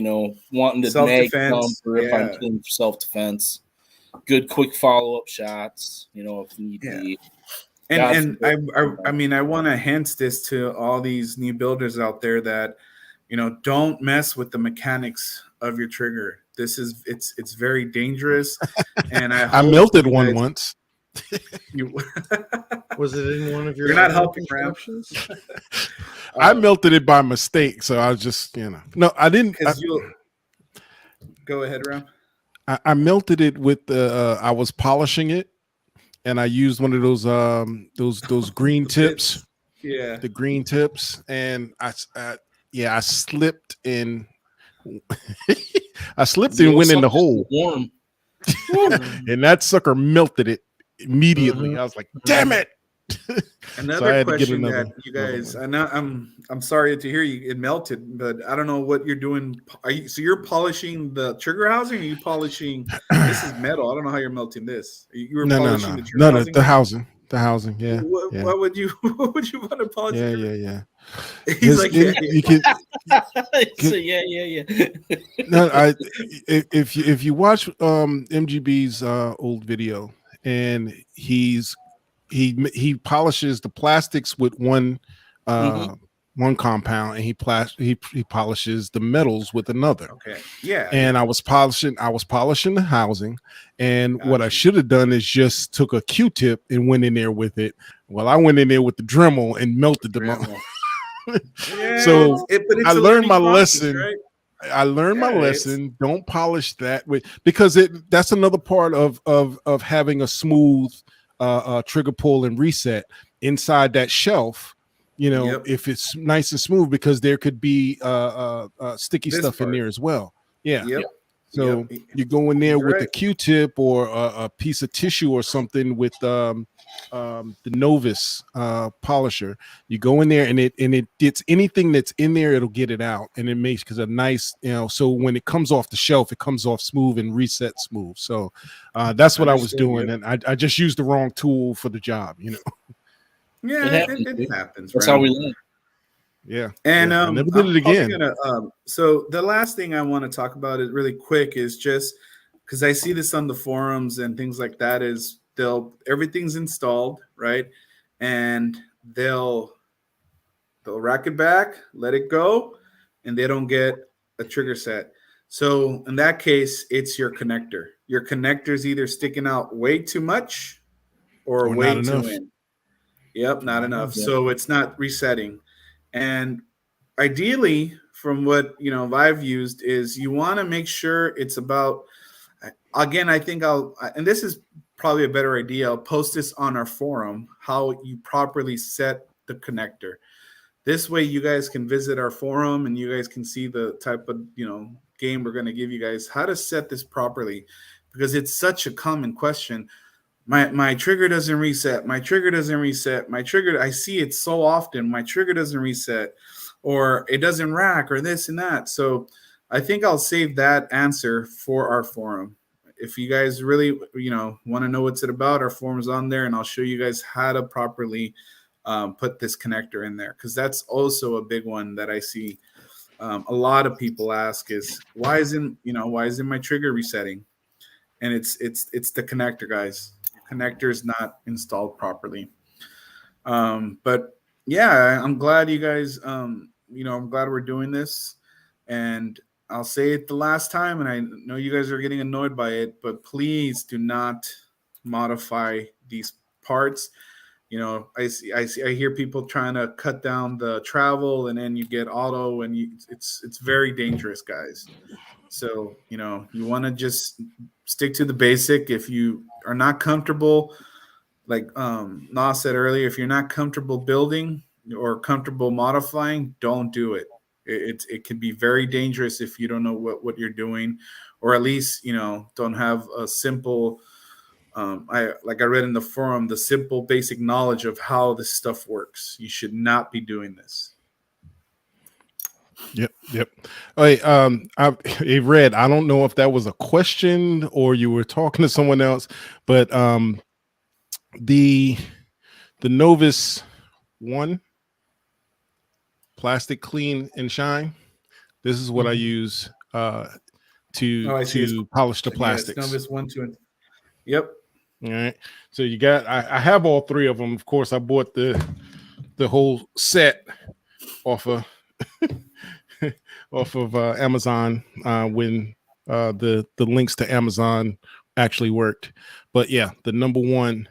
wanting to mag dump, or if I'm killing for self defense. Good quick follow up shots, if need be. And I mean, I want to hint this to all these new builders out there that don't mess with the mechanics of your trigger. It's very dangerous, and I melted one once. Was it in one of your? You're not helping, instructions. I melted it by mistake, so I was just no, I didn't. Go ahead, Ram. I melted it with I was polishing it, and I used one of those green tips. Yeah, the green tips, and I slipped in. I slipped and went in the hole, warm. and that sucker melted it immediately. I was like, "Damn it!" Another question that you guys, I'm sorry to hear it melted, but I don't know what you're doing. So you're polishing the trigger housing? Or are you polishing? This is metal. I don't know how you're melting this. You were polishing the trigger housing? The housing. The housing, yeah. Why would you? What would you want to polish? Yeah. He's like, you can. So, yeah. No, if you watch MGB's old video, and he polishes the plastics with one compound, and he polishes the metals with another. Okay. Yeah. And I was polishing the housing, and what I should have done is just took a Q-tip and went in there with it. Well, I went in there with the Dremel and melted the Dremel. So I learned my lesson. Right? I learned my lesson. Don't polish that because that's another part of having a smooth trigger pull and reset inside that shelf. If it's nice and smooth, because there could be sticky stuff in there as well. Yeah. Yep. So you go in there with a Q-tip or a piece of tissue or something with the Novus polisher. You go in there and it's anything that's in there, it'll get it out, and it makes because a nice so when it comes off the shelf, it comes off smooth and reset smooth. So that's what I was doing, and I just used the wrong tool for the job. Yeah, it happens. That's how we learn. Yeah, and I never did it again. So the last thing I want to talk about it really quick is just because I see this on the forums and things like that is everything's installed, right, and they'll rack it back, let it go, and they don't get a trigger set. So in that case, it's your connector. Your connector's either sticking out way too much or way too in. Yep, not enough. Yeah. So it's not resetting. And ideally, from what I've used, is you want to make sure it's about. Again, I think and this is probably a better idea. I'll post this on our forum how you properly set the connector. This way, you guys can visit our forum and you guys can see the type of game we're going to give you guys how to set this properly, because it's such a common question. My trigger doesn't reset. My trigger doesn't reset. My trigger, I see it so often. My trigger doesn't reset, or it doesn't rack, or this and that. So I think I'll save that answer for our forum. If you guys really, want to know what's it about, our forum's on there, and I'll show you guys how to properly put this connector in there, because that's also a big one that I see a lot of people ask is why isn't my trigger resetting? And it's the connector, guys. Connector is not installed properly. But yeah, I'm glad you guys, I'm glad we're doing this. And I'll say it the last time, and I know you guys are getting annoyed by it, but please do not modify these parts. I hear people trying to cut down the travel, and then you get auto, and it's very dangerous, guys. So, you want to just stick to the basic. If you are not comfortable, like Na said earlier, if you're not comfortable building or comfortable modifying, don't do it. It can be very dangerous if you don't know what you're doing, or at least, don't have a simple, I read in the forum, the simple basic knowledge of how this stuff works. You should not be doing this. Yep. Hey, hey, Red, I don't know if that was a question or you were talking to someone else, but the Novus 1 plastic clean and shine. This is what I use to polish the plastics. Yes, Novus 1, 2, and yep. All right. So you got I have all three of them. Of course, I bought the whole set off of Amazon when the links to Amazon actually worked. But yeah, the number one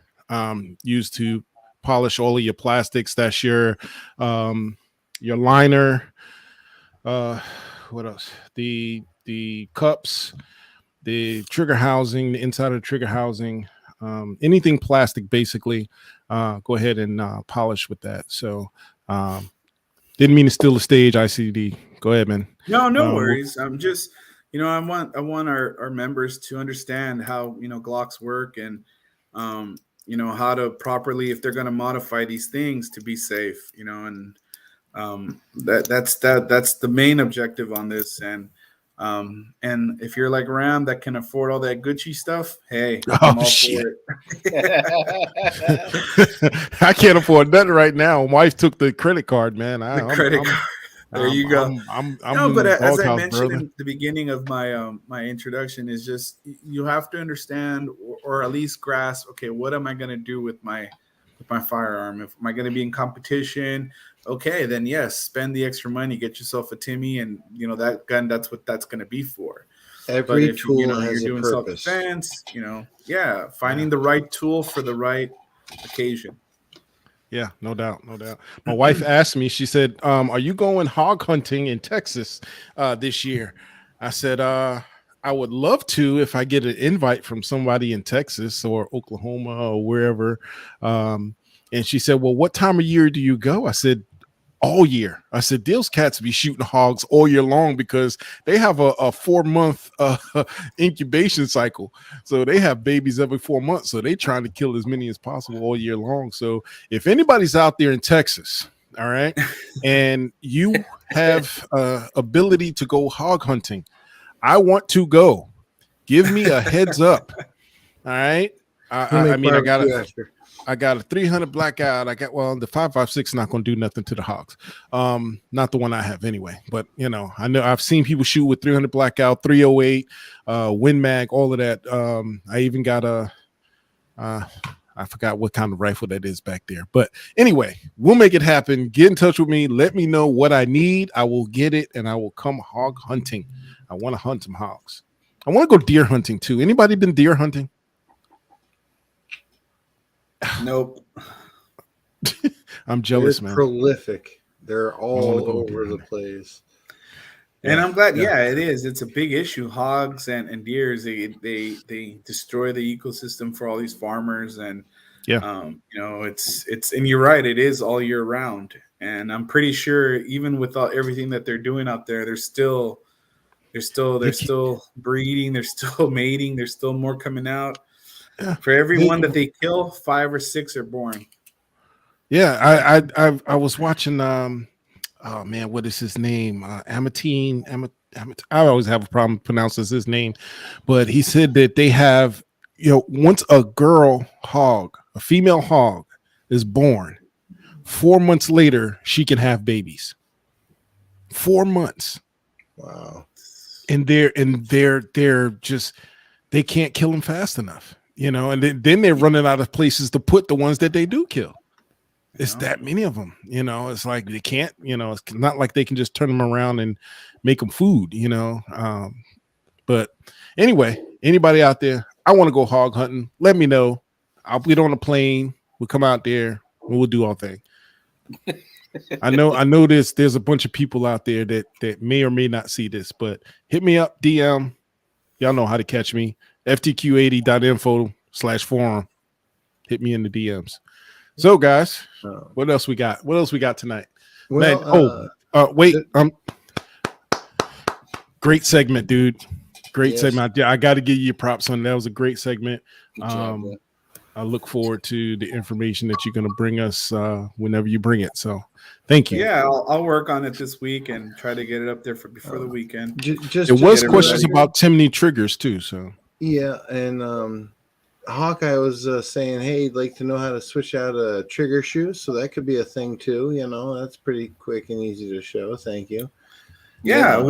used to polish all of your plastics. That's your liner. What else? The cups, the trigger housing, the inside of the trigger housing, anything plastic, basically. Go ahead and polish with that. So didn't mean to steal the stage, ICD. Go ahead, man. No worries. I'm just, I want our members to understand how, Glocks work and, how to properly, if they're going to modify these things, to be safe, and that's the main objective on this. And if you're like Ram that can afford all that Gucci stuff, hey, I'm all for it. I can't afford nothing right now. My wife took the credit card, man. Card. There you go. I'm but as I mentioned brother. in the beginning of my my introduction, is just you have to understand or at least grasp. Okay, what am I going to do with my firearm? Am I going to be in competition? Okay, then yes, spend the extra money, get yourself a Timmy, and that gun. That's what that's going to be for. Every tool has you're doing a purpose. Self-defense, finding the right tool for the right occasion. Yeah, no doubt. My wife asked me, she said, are you going hog hunting in Texas this year? I said, I would love to if I get an invite from somebody in Texas or Oklahoma or wherever. And she said, well, what time of year do you go? I said, all year. I said, those cats be shooting hogs all year long because they have a 4-month incubation cycle. So they have babies every 4 months. So they trying to kill as many as possible all year long. So if anybody's out there in Texas, all right, and you have ability to go hog hunting, I want to go. Give me a heads up. All right. I got a 300 blackout. The 5.56 is not going to do nothing to the hogs. Not the one I have anyway. But I know I've seen people shoot with 300 blackout, 308, Win Mag, all of that. I even got I forgot what kind of rifle that is back there. But anyway, we'll make it happen. Get in touch with me. Let me know what I need. I will get it, and I will come hog hunting. I want to hunt some hogs. I want to go deer hunting too. Anybody been deer hunting? Nope. I'm jealous, man. Prolific. They're all over the place. And I'm glad. Yeah, it is. It's a big issue. Hogs and deers, they destroy the ecosystem for all these farmers. And it's and you're right. It is all year round. And I'm pretty sure even with everything that they're doing out there, they're still breeding. They're still mating. There's still more coming out. Yeah. For every one that they kill, 5 or 6 are born. Yeah, I was watching. Oh man, what is his name? Amatine. I always have a problem pronouncing his name, but he said that they have, once a girl hog, a female hog, is born, 4 months later she can have babies. 4 months. Wow. And they're just, they can't kill them fast enough. And then they're running out of places to put the ones that they do kill. It's that many of them, it's like they can't, it's not like they can just turn them around and make them food, but anyway, anybody out there, I want to go hog hunting. Let me know. I'll get on a plane. We'll come out there and we'll do our thing. I know there's a bunch of people out there that may or may not see this, but hit me up, DM. Y'all know how to catch me. ftq80.info/forum. Hit me in the DMs. So, guys, what else we got? What else we got tonight? Well, wait. Great segment, dude. Great segment. I got to give you props on that. Was a great segment. I look forward to the information that you're going to bring us whenever you bring it. So thank you. Yeah, I'll work on it this week and try to get it up there before the weekend. There was questions about Timney triggers too. So yeah, and Hawkeye was saying, hey, he'd like to know how to switch out a trigger shoe. So that could be a thing too. That's pretty quick and easy to show. Thank you. Yeah,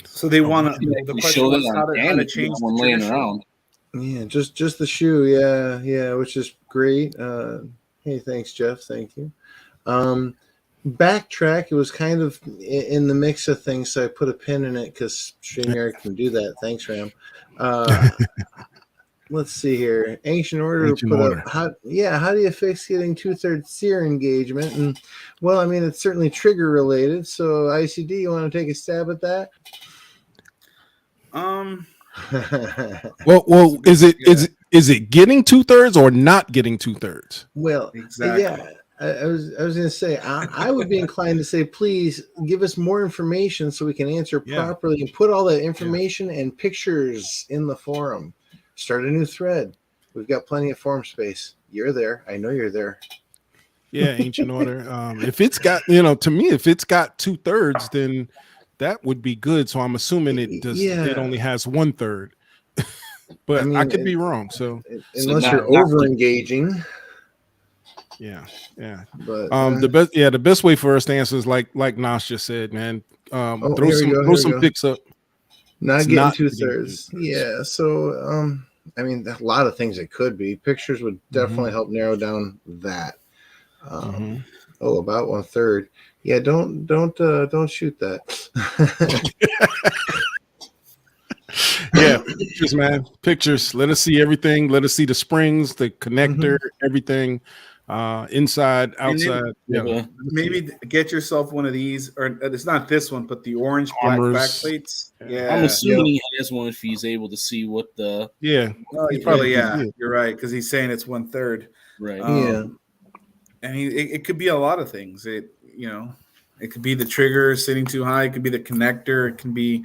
so they want to. The question was how to change the laying trigger around. Yeah, just the shoe. Yeah, which is great. Hey, thanks, Jeff. Thank you. Backtrack. It was kind of in the mix of things, so I put a pin in it because StreamYard can do that. Thanks, Ram. Let's see here. Ancient Order up. How do you fix getting 2/3 sear engagement? And well, I mean, it's certainly trigger related. So ICD, you want to take a stab at that? well, is it getting 2/3 or not getting 2/3? Well, exactly. Yeah, I was going to say I would be inclined to say, please give us more information so we can answer properly and put all that information and pictures in the forum. Start a new thread. We've got plenty of forum space. You're there. I know you're there. Yeah, Ancient Order. If it's got, to me, if it's got 2/3, then that would be good. So I'm assuming it does. Yeah. It only has 1/3, but I could be wrong. So unless you're over engaging. Yeah. But the best way for us to answer is like Nas just said, man. Throw some pics up. Not getting 2/3. Yeah. So I mean, a lot of things it could be. Pictures would definitely help narrow down that. About 1/3. Yeah, don't shoot that. Yeah, pictures, man. Pictures. Let us see everything. Let us see the springs, the connector, everything, inside, outside. Maybe get yourself one of these, or it's not this one, but the orange black backplates. Yeah, I'm assuming he has one if he's able to see what the. Yeah, he's probably You're right, because he's saying it's 1/3. Right. And it could be a lot of things. It could be the trigger sitting too high. It could be the connector. It can be,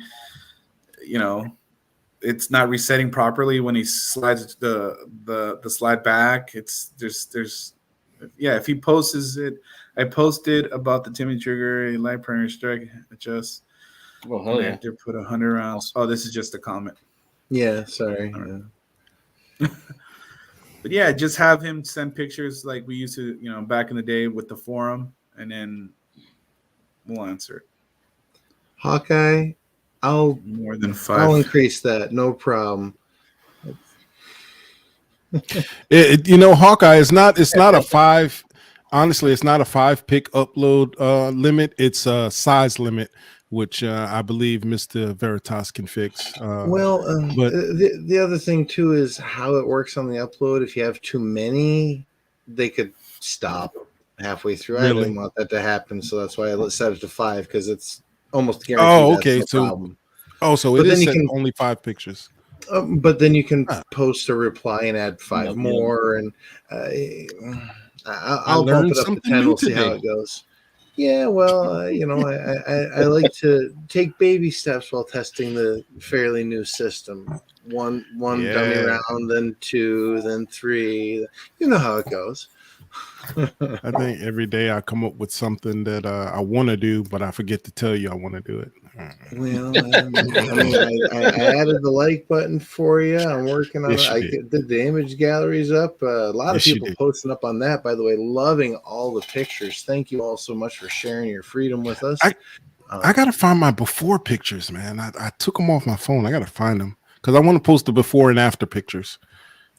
it's not resetting properly when he slides the slide back. If he posts it, I posted about the Timmy trigger, a light primary strike adjust. Oh, hell yeah. After put 100 rounds. Oh, this is just a comment. Yeah, sorry. But yeah, just have him send pictures like we used to, back in the day with the forum, and then we'll answer it. Hawkeye, I'll more than 5. I'll increase that, no problem. Hawkeye is not. It's not a 5. Honestly, it's not a 5-pick upload limit. It's a size limit, which I believe Mr. Veritas can fix. But the other thing too is how it works on the upload. If you have too many, they could stop halfway through. Really? I didn't want that to happen, so that's why I set it to 5 because it's almost guaranteed. Oh, okay. Problem. So it is only 5 pictures. But then you can post a reply and add 5 more, and I'll bump it up to 10. We'll see how it goes. Yeah, well, I like to take baby steps while testing the fairly new system. One dummy round, then 2, then 3. You know how it goes. I think every day I come up with something that I want to do, but I forget to tell you I want to do it. Well, I added the like button for you. I'm working on it. I did the image galleries up. A lot of people posting up on that, by the way, loving all the pictures. Thank you all so much for sharing your freedom with us. I got to find my before pictures, man. I took them off my phone. I got to find them because I want to post the before and after pictures.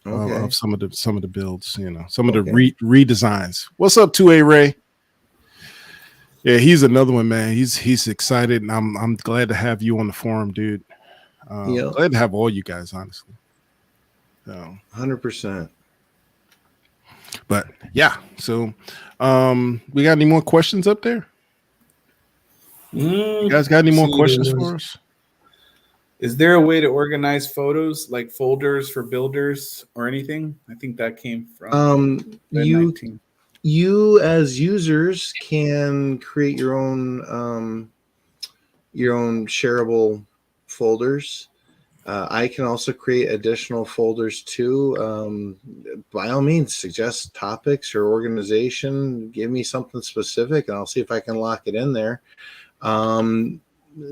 Of some of the builds, some of the redesigns. What's up, 2A Ray? Yeah, he's another one, man. He's excited, and I'm glad to have you on the forum, dude. Glad to have all you guys, honestly. 100%. But yeah, so we got any more questions up there? You guys got any more questions for us? Is there a way to organize photos like folders for builders or anything? I think that came from you as users can create your own shareable folders. I can also create additional folders too. By all means, suggest topics or organization. Give me something specific, and I'll see if I can lock it in there.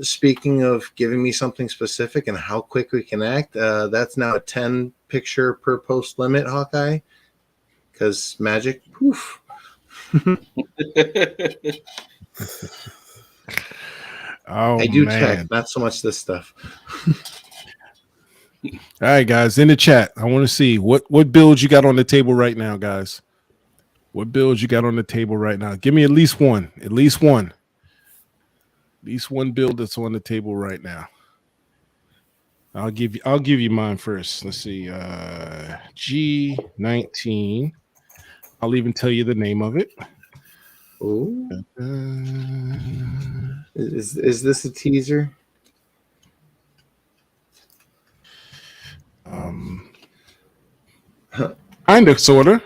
Speaking of giving me something specific and how quick we can act, that's now a 10 picture per post limit, Hawkeye, because magic. Poof. Oh, I do man. check, not so much this stuff. All right, guys, in the chat, I want to see what builds you got on the table right now, guys. What builds you got on the table right now? Give me at least one build that's on the table right now. I'll give you mine first. Let's see. G19. I'll even tell you the name of it. Oh, is this a teaser? Kind of, sort of.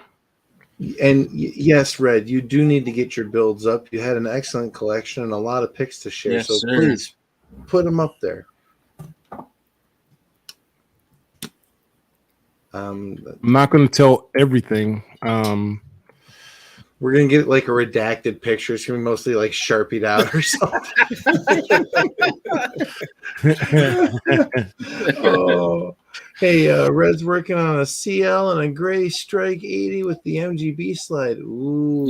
And yes, Red, you do need to get your builds up. You had an excellent collection and a lot of picks to share. Yes, so sir. please put them up there. I'm not going to tell everything. We're going to get like a redacted picture. It's going to be mostly like Sharpied out or something. Oh. Hey, Red's working on a CL and a gray strike 80 with the MGB slide. Ooh,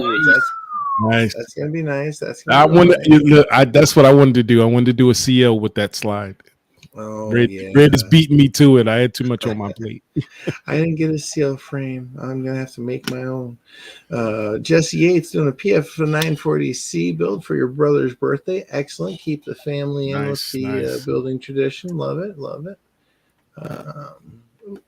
nice. That's going to be nice. That's that's what I wanted to do. I wanted to do a CL with that slide. Oh, Red is beating me to it. I had too much on my plate. I didn't get a CL frame. I'm gonna have to make my own. Jesse Yates doing a PF 940C build for your brother's birthday. Excellent. Keep the family in with the building tradition. Love it. Love it.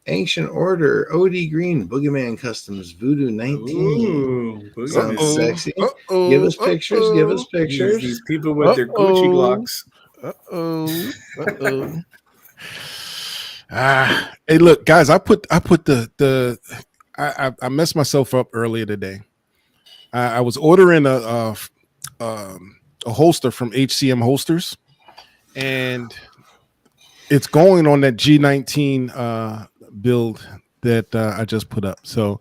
Ancient Order OD Green Boogeyman Customs Voodoo 19. Ooh, sounds sexy. Give us pictures. Give us pictures. These people with their Gucci Glocks. Hey, look, guys, I messed myself up earlier today. I was ordering a holster from HCM Holsters, and it's going on that G19 build that I just put up. So,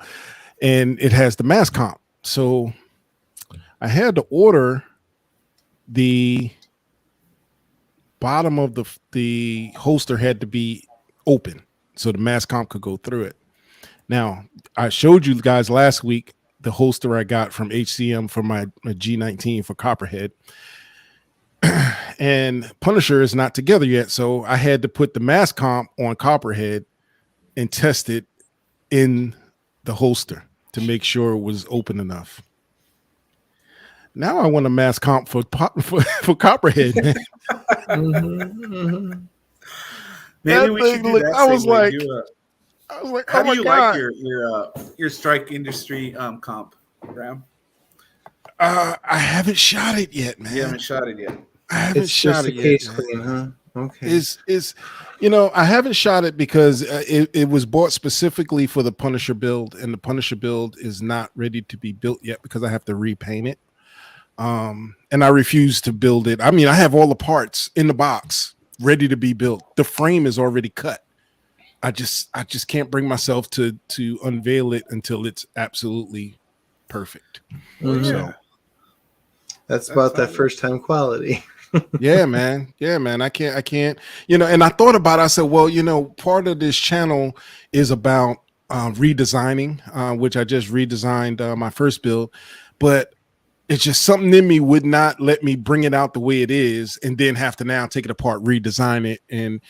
and it has the mass comp. So I had to order the bottom of the holster had to be open so the mass comp could go through it. Now, I showed you guys last week the holster I got from HCM for my G19 for Copperhead. And Punisher is not together yet, so I had to put the mass comp on Copperhead and test it in the holster to make sure it was open enough. Now I want a mass comp for Copperhead, man. Maybe we should do that. I was like, how do you like your strike industry comp, Ram? I haven't shot it yet, man. You haven't shot it yet. I haven't shot it yet. Case clean, huh? Okay. Is I haven't shot it because it was bought specifically for the Punisher build, and the Punisher build is not ready to be built yet because I have to repaint it. And I refuse to build it. I mean, I have all the parts in the box ready to be built. The frame is already cut. I just can't bring myself to unveil it until it's absolutely perfect. Mm-hmm. So that's about that first time quality. Yeah, man. I can't, and I thought about it. I said, well, part of this channel is about redesigning, which I just redesigned my first build, but it's just something in me would not let me bring it out the way it is and then have to now take it apart, redesign it. And,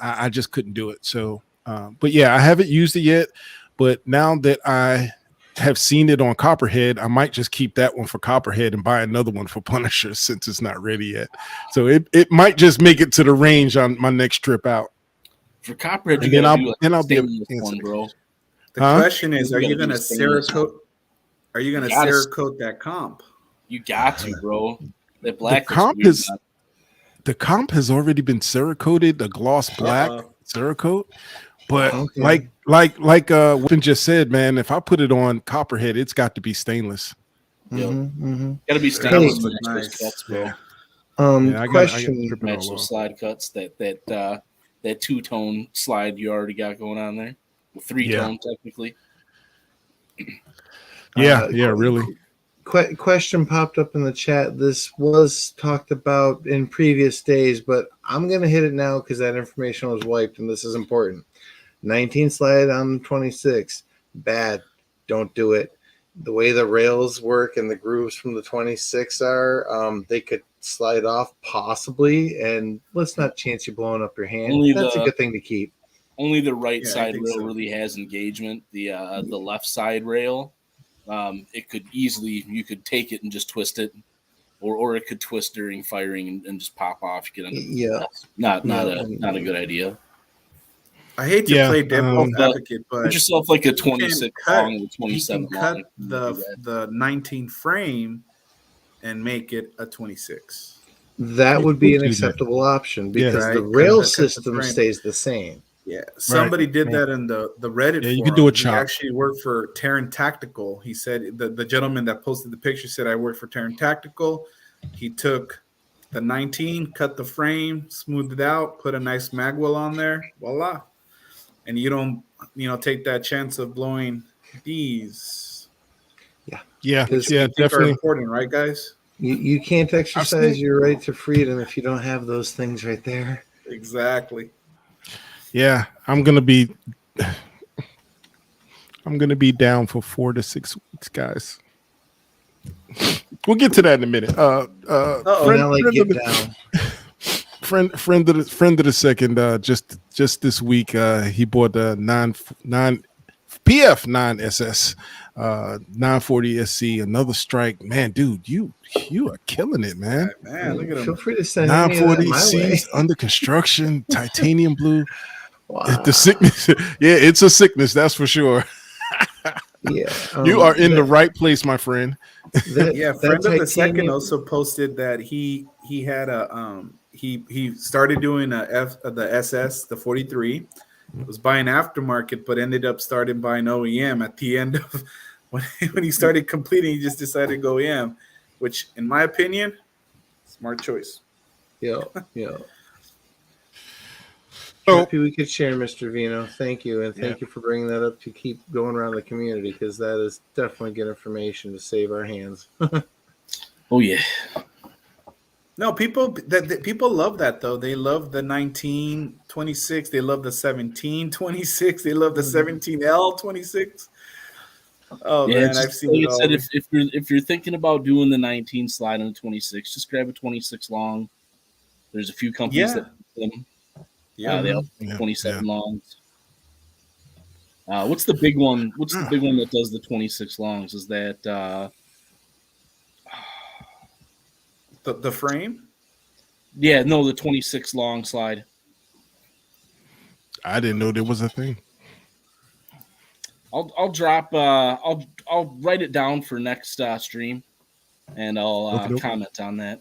I just couldn't do it. So, but yeah, I haven't used it yet, but now that I have seen it on Copperhead, I might just keep that one for Copperhead and buy another one for Punisher since it's not ready yet. So it might just make it to the range on my next trip out. For Copperhead, I'll be able to one, bro. The question is, are you going to Cerakote? Are you going to Cerakote that comp? You got to, bro. That black the comp has already been Cerakoted, the gloss black Cerakote. But like Whippen just said, man, if I put it on Copperhead, it's got to be stainless. Got to be stainless. Nice. Cuts, bro. Question: Match those slide cuts that that 2-tone slide you already got going on there. 3-tone technically. Yeah, really. Question popped up in the chat. This was talked about in previous days, but I'm going to hit it now because that information was wiped, and this is important. 19 slide on 26. Bad. Don't do it. The way the rails work and the grooves from the 26 are, they could slide off possibly, and let's not chance you blowing up your hand. That's a good thing to keep. Only the right side rail really has engagement. The left side rail, it could easily, you could take it and just twist it, or it could twist during firing and just pop off. You get not a good idea. I hate to play devil's advocate, but put yourself like a 26 long and 27 long. Cut the 19 frame and make it a 26. That would be an acceptable option because the rail system stays the same. Yeah, somebody did that in the Reddit. Yeah, you can do a chop. He actually worked for Terran Tactical. He said the gentleman that posted the picture said, "I worked for Terran Tactical." He took the 19, cut the frame, smoothed it out, put a nice magwell on there, voila. And you don't, take that chance of blowing these. Yeah, definitely are important, right, guys? You can't exercise your right to freedom if you don't have those things right there. Exactly. Yeah, I'm gonna be down for 4 to 6 weeks, guys. We'll get to that in a minute. Friend of the second. Just this week, he bought a 9PF9SS 940 SC, another strike. Man, dude, you are killing it, man. Man, look at him. Feel free to send 940 C's under construction, titanium blue. Wow. The sickness, it's a sickness, that's for sure. You are in the right place, my friend. Friend of the second also posted that he had a he started doing the SS, the 43. Was buying aftermarket, but ended up starting buying OEM at the end of when he started completing. He just decided to go OEM, which, in my opinion, smart choice. Yeah. So, happy we could share, Mr. Vino. Thank you, and thank you for bringing that up to keep going around the community because that is definitely good information to save our hands. Oh yeah. No, people love that though. They love the 1926. They love the 1726. They love the 17L26. Oh man, I've seen it all. If you're thinking about doing the 19 slide on the 26, just grab a 26 long. There's a few companies that do them. They all 27 longs. What's the big one? What's the big one that does the 26 longs? Is that the frame? Yeah, no, the 26 long slide. I didn't know there was a thing. I'll drop. I'll write it down for next stream, and I'll comment on that.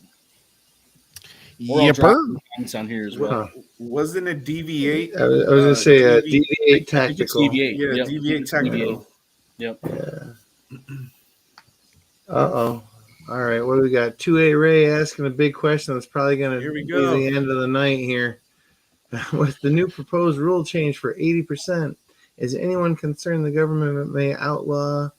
Comments on here as well. Wasn't it DV8? I was going to say DV8 Tactical. DV8. Yeah, DV8 Tactical. Yep. Yeah. All right, what do we got? 2A Ray asking a big question that's probably going to be the end of the night here. With the new proposed rule change for 80%, is anyone concerned the government may outlaw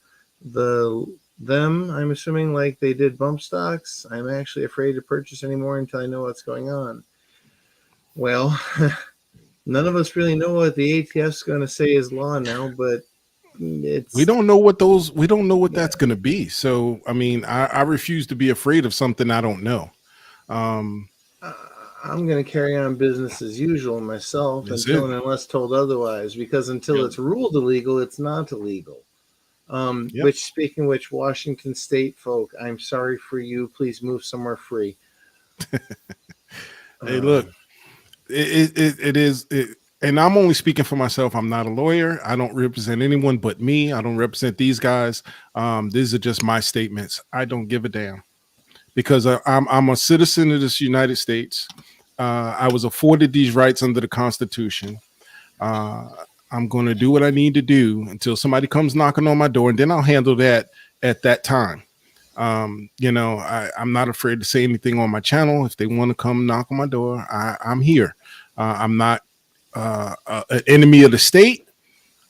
them, I'm assuming, like they did bump stocks? I'm actually afraid to purchase anymore until I know what's going on. Well, none of us really know what the ATF is going to say is law now, but we don't know what that's going to be. So, I mean, I refuse to be afraid of something I don't know. I'm going to carry on business as usual myself unless told otherwise, because until it's ruled illegal, it's not illegal. Which, speaking of which, Washington State folk, I'm sorry for you. Please move somewhere free. Hey, look, it is. And I'm only speaking for myself. I'm not a lawyer. I don't represent anyone but me. I don't represent these guys. These are just my statements. I don't give a damn because I'm a citizen of this United States. I was afforded these rights under the Constitution. I'm going to do what I need to do until somebody comes knocking on my door, and then I'll handle that at that time. I'm not afraid to say anything on my channel. If they want to come knock on my door, I'm here. I'm not an enemy of the state.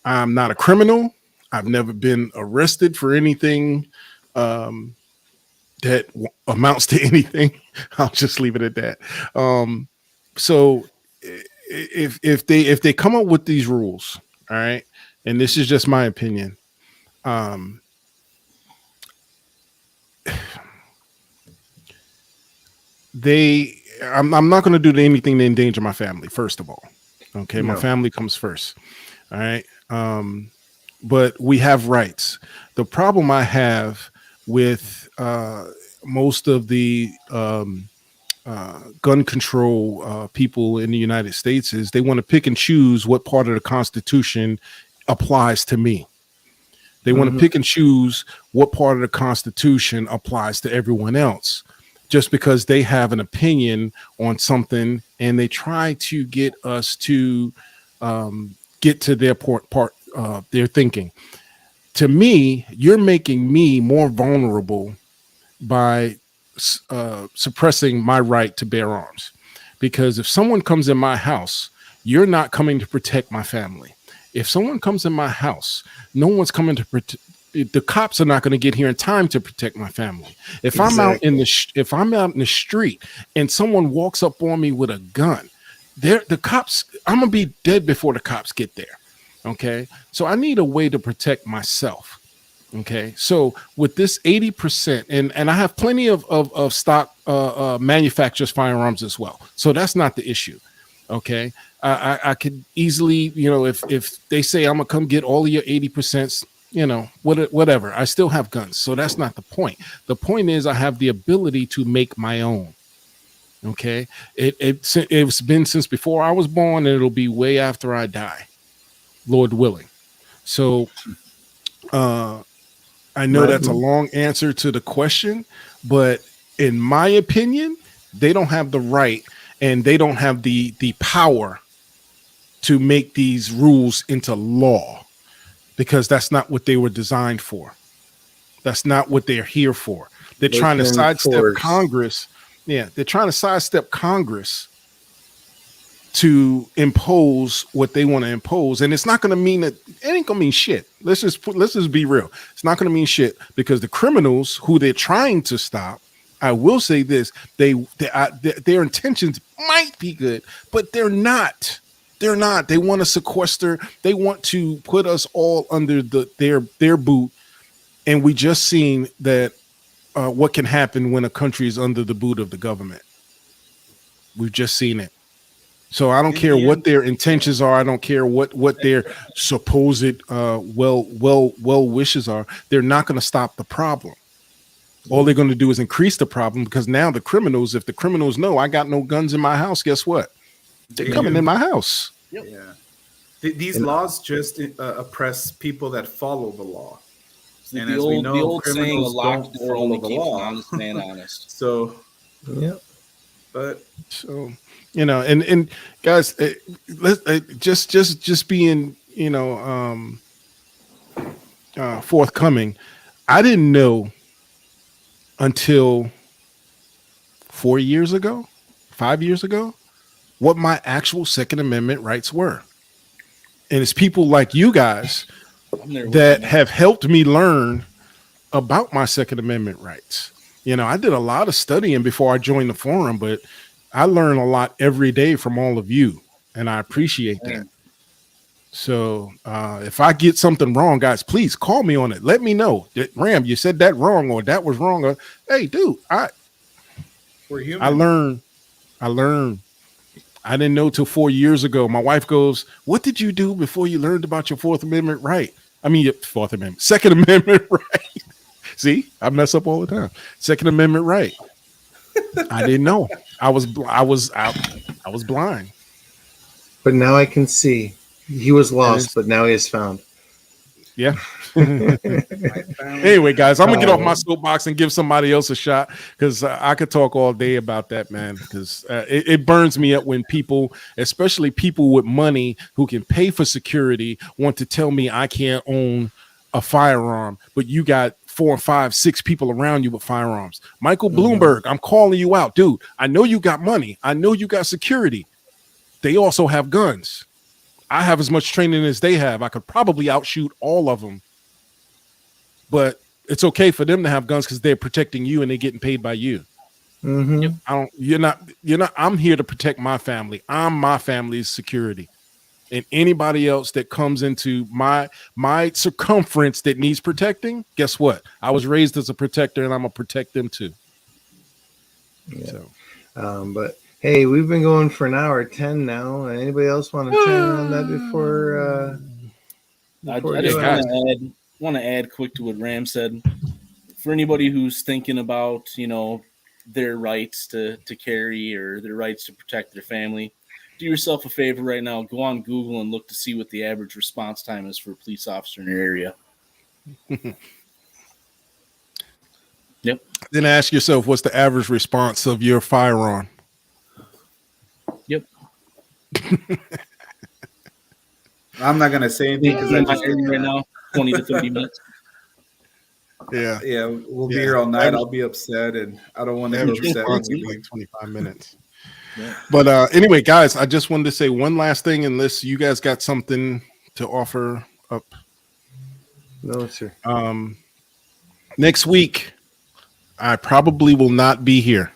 I'm not a criminal. I've never been arrested for anything that amounts to anything. I'll just leave it at that. So if they come up with these rules, all right, and this is just my opinion, I'm not going to do anything to endanger my family. First of all, okay, my family comes first. All right. But we have rights. The problem I have with most of the gun control people in the United States is they want to pick and choose what part of the Constitution applies to me. They want to pick and choose what part of the Constitution applies to everyone else, just because they have an opinion on something, and they try to get us to get to their part their thinking. To me, you're making me more vulnerable by suppressing my right to bear arms, because if someone comes in my house, you're not coming to protect my family. If someone comes in my house, no one's coming to protect. The cops are not going to get here in time to protect my family. If I'm out in the street and someone walks up on me with a gun, the cops, I'm gonna be dead before the cops get there. Okay, so I need a way to protect myself. Okay, so with this 80%, and I have plenty of stock manufacturers firearms as well, so that's not the issue. Okay, I could easily, if they say I'm gonna come get all of your 80%, whatever, I still have guns, so that's not the point. The point is I have the ability to make my own. Okay, it's been since before I was born, and it'll be way after I die, Lord willing. So I know that's a long answer to the question, but in my opinion, they don't have the right and they don't have the power to make these rules into law, because that's not what they were designed for. That's not what they're here for. They're trying to sidestep Congress. Yeah, they're trying to sidestep Congress to impose what they want to impose, and it's not going to mean that it ain't going to mean shit. Let's just be real. It's not going to mean shit, because the criminals who they're trying to stop, I will say this: their intentions might be good, but they're not. They're not. They want to sequester. They want to put us all under their boot, and we just seen that what can happen when a country is under the boot of the government. We've just seen it. So I don't care what their intentions are. I don't care what their supposed well wishes are. They're not going to stop the problem. All they're going to do is increase the problem, because now if the criminals know I got no guns in my house, guess what? They're coming in my house. Yep. Yeah. These laws just oppress people that follow the law. And as we know, the old saying, a criminals locked don't door follow only the keeps law. an honest man honest. So, yeah. But so, and guys, just being, forthcoming. I didn't know until 5 years ago, what my actual Second Amendment rights were. And it's people like you guys that have helped me learn about my Second Amendment rights. I did a lot of studying before I joined the forum, but I learn a lot every day from all of you, and I appreciate that. So if I get something wrong, guys, please call me on it. Let me know that, Ram, you said that wrong, or that was wrong. Or, hey, dude, we're human. I learned. I didn't know till 4 years ago. My wife goes, "What did you do before you learned about your Fourth Amendment right?" I mean, Fourth Amendment, Second Amendment right. See, I mess up all the time. Second Amendment right. I didn't know. I was blind. But now I can see. He was lost, but now he is found. Yeah. Anyway, guys, I'm gonna get off my soapbox and give somebody else a shot, because I could talk all day about that, man. Because it burns me up when people, especially people with money who can pay for security, want to tell me I can't own a firearm, but you got 4, 5, 6 people around you with firearms. Michael Bloomberg, I'm calling you out, dude. I know you got money. I know you got security. They also have guns. I have as much training as they have. I could probably outshoot all of them. But it's okay for them to have guns because they're protecting you and they're getting paid by you. Mm-hmm. You're not. I'm here to protect my family. I'm my family's security. And anybody else that comes into my circumference that needs protecting, guess what? I was raised as a protector, and I'm gonna protect them too. Yeah. So, But hey, we've been going for an hour 10 now. Anybody else want to chime in on that before? I before just you want to add quick to what Ram said. For anybody who's thinking about, their rights to carry or their rights to protect their family, do yourself a favor right now. Go on Google and look to see what the average response time is for a police officer in your area. Yep. Then ask yourself, what's the average response of your firearm? Yep. I'm not gonna say anything because I just right now 20 to 30 minutes. Yeah. Yeah, we'll be here all night. I'll be upset, and I don't want to be upset. Response is like 25 minutes. Yeah. But anyway, guys, I just wanted to say one last thing, unless you guys got something to offer up. No, sir. Next week, I probably will not be here.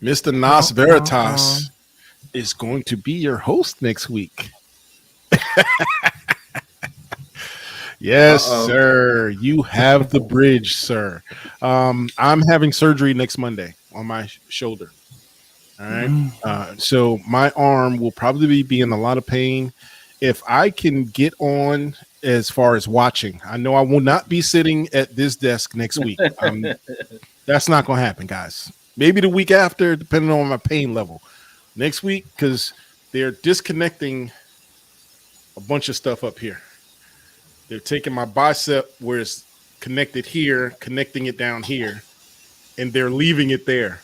Mr. Nas Veritas is going to be your host next week. Yes, sir. You have the bridge, sir. I'm having surgery next Monday on my shoulder. All right. So my arm will probably be in a lot of pain. If I can get on as far as watching, I know I will not be sitting at this desk next week. That's not going to happen, guys. Maybe the week after, depending on my pain level. Next week, because they're disconnecting a bunch of stuff up here. They're taking my bicep where it's connected here, connecting it down here, and they're leaving it there.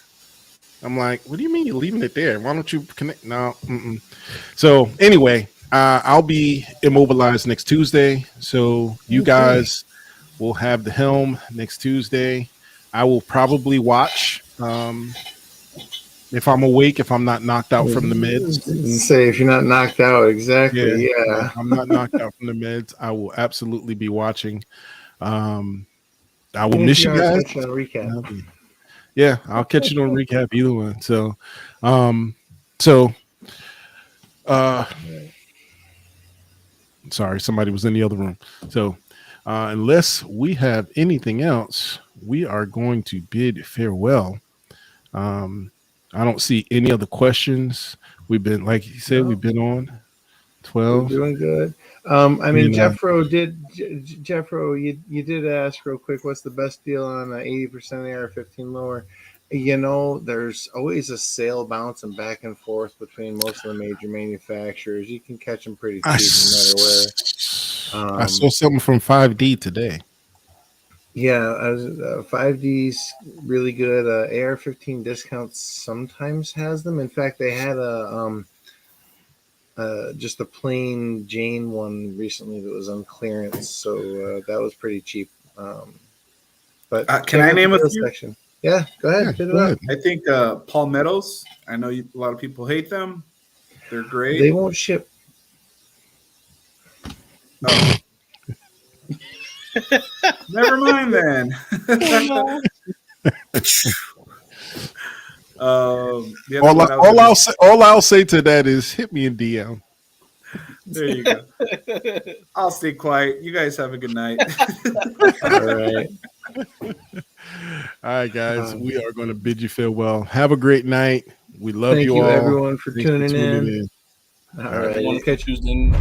I'm like, what do you mean you're leaving it there? Why don't you connect? No. So anyway, I'll be immobilized next Tuesday. So you guys will have the helm next Tuesday. I will probably watch if I'm awake, if I'm not knocked out from the meds. Say if you're not knocked out, exactly. Yeah. I'm not knocked out from the meds. I will absolutely be watching. I will miss you guys. Recap. Yeah, I'll catch it on recap either one. Sorry, somebody was in the other room. So unless we have anything else, we are going to bid farewell. I don't see any other questions. We've been, like you said, we've been on 12. We're doing good. Jeffro, you did ask real quick, what's the best deal on 80% AR-15 lower? There's always a sale bouncing back and forth between most of the major manufacturers. You can catch them pretty cheap no matter where. I saw something from 5D today. Yeah, 5D's really good. AR-15 discounts sometimes has them. In fact, they had just a plain Jane one recently that was on clearance, so that was pretty cheap. But can I name a few? Section. Yeah, go ahead. Go ahead. I think Palmettos. I know a lot of people hate them. They're great. They won't ship. Oh. Never mind then. All I'll say to that is hit me in DM. There you go. I'll stay quiet. You guys have a good night. All right, guys. We are going to bid you farewell. Have a great night. We love you all. Thank you, everyone, for tuning in. All right. We'll catch you.